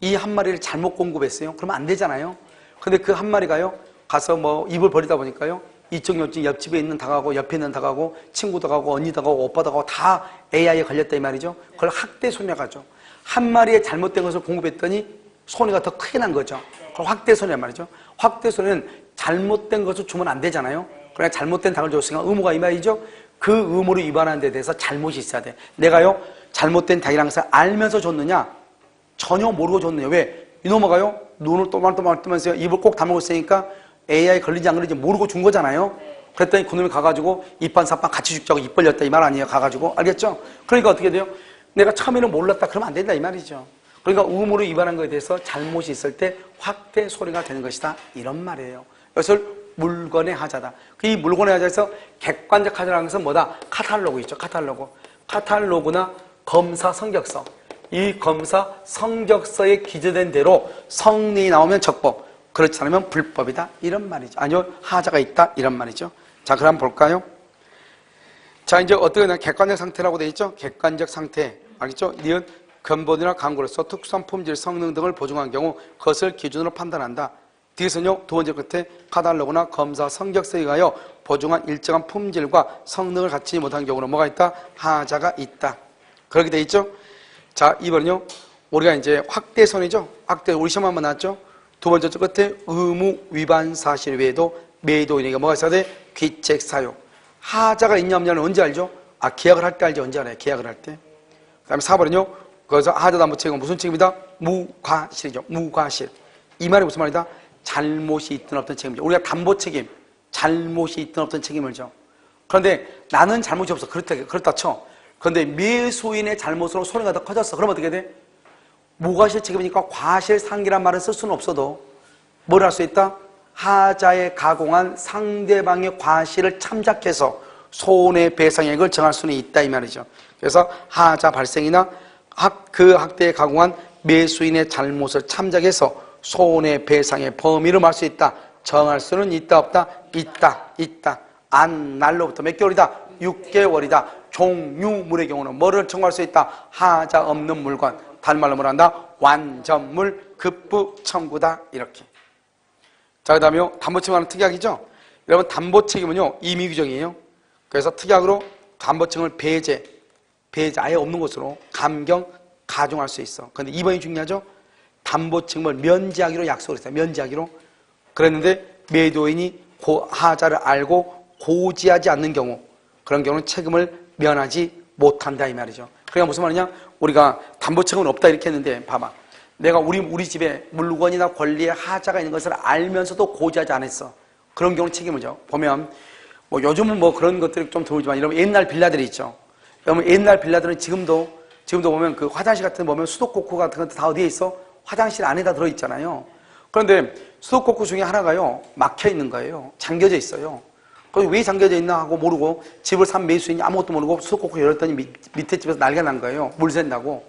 Speaker 1: 이 한 마리를 잘못 공급했어요. 그러면 안 되잖아요. 근데 그 한 마리가요 가서 뭐 입을 벌이다 보니까요 이쪽 옆집에 있는 닭하고 옆에 있는 닭하고 친구 닭하고 언니 닭하고 오빠 닭하고 다 AI에 걸렸다 이 말이죠. 그걸 확대 손해가 죠. 한 마리의 잘못된 것을 공급했더니 손해가 더 크게 난 거죠. 그걸 확대 손해 말이죠. 확대 손해는 잘못된 것을 주면 안 되잖아요. 그러니까 잘못된 닭을 줬으니까 의무가 이 말이죠. 그 의무를 위반하는 데 대해서 잘못이 있어야 돼. 내가요 잘못된 닭이라는 것을 알면서 줬느냐 전혀 모르고 줬느냐. 왜? 이놈아가요 눈을 또만 뜨면서 입을 꼭 다물고 있으니까 AI 걸리지 안 걸리지 모르고 준 거잖아요. 그랬더니 그놈이 가가지고 이판사판 같이 죽자고 입 벌렸다 이 말 아니에요. 가가지고 알겠죠? 그러니까 어떻게 돼요? 내가 처음에는 몰랐다 그러면 안 된다 이 말이죠. 그러니까 의무를 위반한 것에 대해서 잘못이 있을 때 확대 손해가 되는 것이다 이런 말이에요. 이것을 물건의 하자다. 이 물건의 하자에서 객관적 하자라는 것은 뭐다? 카탈로그 있죠. 카탈로그나 검사 성적서. 이 검사 성적서에 기재된 대로 성능이 나오면 적법, 그렇지 않으면 불법이다 이런 말이죠. 아니요 하자가 있다 이런 말이죠. 자 그럼 볼까요? 자 이제 어떻게 되냐 객관적 상태라고 되어 있죠. 객관적 상태 알겠죠? 니은 근본이나 강구로서 특수한 품질 성능 등을 보증한 경우 그것을 기준으로 판단한다. 뒤에서는요 두 번째 끝에 카탈로그나 검사 성적서에 의하여 보증한 일정한 품질과 성능을 갖추지 못한 경우는 뭐가 있다? 하자가 있다. 그렇게 되어 있죠. 자 이번은요 우리가 이제 확대손이죠. 확대 우리 시험 한번 나왔죠. 두 번째 끝에 의무 위반 사실 외에도 매도인에게 뭐가 있어야 돼? 귀책 사유. 하자가 있냐 없냐는 언제 알죠? 계약을 할 때 알죠. 언제 알아요? 계약을 할 때. 그 다음에 4번은요. 거기서 하자 담보 책임은 무슨 책임이다? 무과실이죠. 무과실. 이 말이 무슨 말이다? 잘못이 있든 없든 책임이죠. 우리가 담보 책임, 잘못이 있든 없든 책임을 져. 그런데 나는 잘못이 없어. 그렇다 쳐. 그런데 매수인의 잘못으로 손해가 더 커졌어. 그럼 어떻게 돼? 무과실 책임이니까 과실상기란 말을 쓸 수는 없어도 뭘 할 수 있다? 하자에 가공한 상대방의 과실을 참작해서 손해배상액을 정할 수는 있다 이 말이죠. 그래서 하자 발생이나 그 학대에 가공한 매수인의 잘못을 참작해서 손해배상의 범위를 말 수 있다. 정할 수는 있다 없다? 있다. 안 날로부터 몇 개월이다? 6개월이다. 종류물의 경우는 뭐를 청구할 수 있다? 하자 없는 물건. 다른 말로 뭐란다? 완전물 급부 청구다. 이렇게. 자, 그 다음에 담보책임하는 특약이죠. 여러분 담보책임은요 임의규정이에요. 그래서 특약으로 담보책임을 배제 아예 없는 것으로 감경 가중할 수 있어. 그런데 이번이 중요하죠. 담보책임을 면제하기로 약속을 했어요. 면제하기로. 그랬는데 매도인이 하자를 알고 고지하지 않는 경우, 그런 경우는 책임을 면하지 못한다 이 말이죠. 그러니까 무슨 말이냐? 우리가 담보책임은 없다 이렇게 했는데 봐봐. 내가 우리 집에 물건이나 권리에 하자가 있는 것을 알면서도 고지하지 않았어. 그런 경우는 책임을 져. 보면 뭐 요즘은 뭐 그런 것들이 좀 드물지만 여러분 옛날 빌라들이 있죠. 여러분 옛날 빌라들은 지금도 보면 그 화장실 같은 거 보면 수도꼭지 같은 것도 다 어디에 있어? 화장실 안에다 들어있잖아요. 그런데 수도꼭지 중에 하나가요 막혀 있는 거예요. 잠겨져 있어요. 거기 왜 잠겨져 있나 하고 모르고 집을 산 매수인이 아무것도 모르고 수도꼭지 열었더니 밑에 집에서 난리가 난 거예요. 물 샌다고.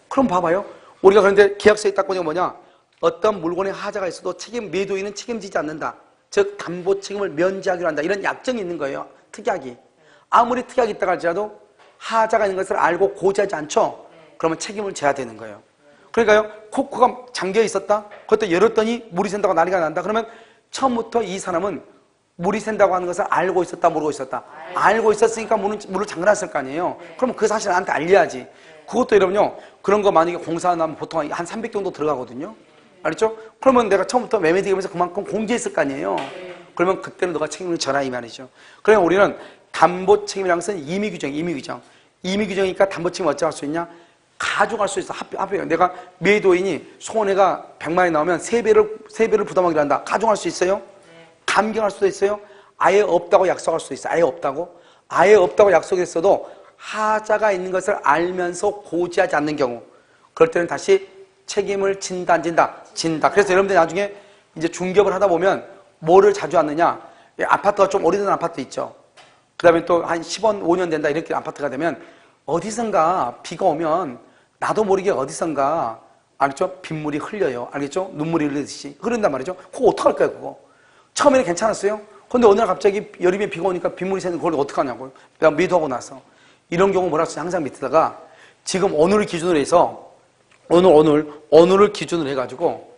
Speaker 1: 그럼 봐봐요. 우리가 그런데 계약서에 딱 보니까 뭐냐? 어떤 물건에 하자가 있어도 매도인은 책임지지 않는다. 즉 담보 책임을 면제하기로 한다. 이런 약정이 있는 거예요. 특약이. 아무리 특약이 있다고 할지라도 하자가 있는 것을 알고 고지하지 않죠? 그러면 책임을 져야 되는 거예요. 그러니까요. 코크가 잠겨 있었다. 그것도 열었더니 물이 샌다고 난리가 난다. 그러면 처음부터 이 사람은 물이 샌다고 하는 것을 알고 있었다, 모르고 있었다. 알고 있었으니까 물을 잠궈놨을 거 아니에요. 그럼 그 사실을 나한테 알려야지. 그것도 여러분요. 그런 거 만약에 공사하면 보통 한 300 정도 들어가거든요. 알겠죠? 그러면 내가 처음부터 매매대금에서 그만큼 공제했을 거 아니에요. 그러면 그때는 너가 책임을 져라 이 말이죠. 그러니까 우리는 담보 책임이라는 것은 임의규정. 임의규정이니까 담보 책임을 어찌 할 수 있냐? 가져갈 수 있어. 합의해요. 내가 매도인이 손해가 100만 원이 나오면 3배를 부담하기로 한다. 가져갈 수 있어요? 감경할 수도 있어요? 아예 없다고 약속할 수 있어요. 아예 없다고 약속했어도 하자가 있는 것을 알면서 고지하지 않는 경우, 그럴 때는 다시 책임을 진다, 안 진다? 진다. 그래서 여러분들 나중에 이제 중개업을 하다 보면 뭐를 자주 하느냐? 아파트가 좀 오래된 아파트 있죠. 그 다음에 또 한 15년 된다 이렇게 아파트가 되면 어디선가 비가 오면 나도 모르게 어디선가 알겠죠? 빗물이 흘려요. 알겠죠? 눈물이 흘리듯이 흐른단 말이죠. 그거 어떡할까요, 그거? 처음에는 괜찮았어요. 근데 어느 날 갑자기 여름에 비가 오니까 빗물이 새는 그걸 어떡하냐고요. 내가 매도하고 나서. 이런 경우 뭐라 하지? 항상 밑에다가 지금 오늘을 기준으로 해서 오늘을 기준으로 해가지고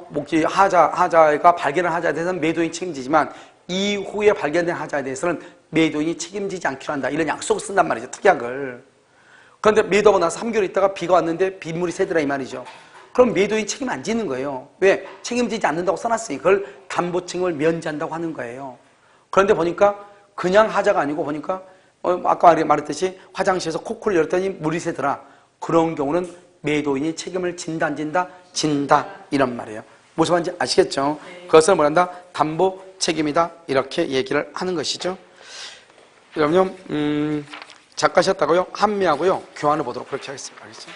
Speaker 1: 목지 하자가 발견한 하자에 대해서는 매도인이 책임지지만 이후에 발견된 하자에 대해서는 매도인이 책임지지 않기로 한다. 이런 약속을 쓴단 말이죠. 특약을. 그런데 매도하고 나서 3개월 있다가 비가 왔는데 빗물이 새더라 이 말이죠. 그럼 매도인이 책임 안 지는 거예요. 왜? 책임지지 않는다고 써놨으니 그걸 담보 책임을 면제한다고 하는 거예요. 그런데 보니까 그냥 하자가 아니고 보니까 아까 말했듯이 화장실에서 코크를 열었더니 물이 새더라. 그런 경우는 매도인이 책임을 진다 안 진다? 진다 이런 말이에요. 무슨 말인지 아시겠죠? 그것을 뭐란다? 담보 책임이다 이렇게 얘기를 하는 것이죠. 여러분요 작가셨다고요? 한미하고요 교환을 보도록 그렇게 하겠습니다. 알겠죠?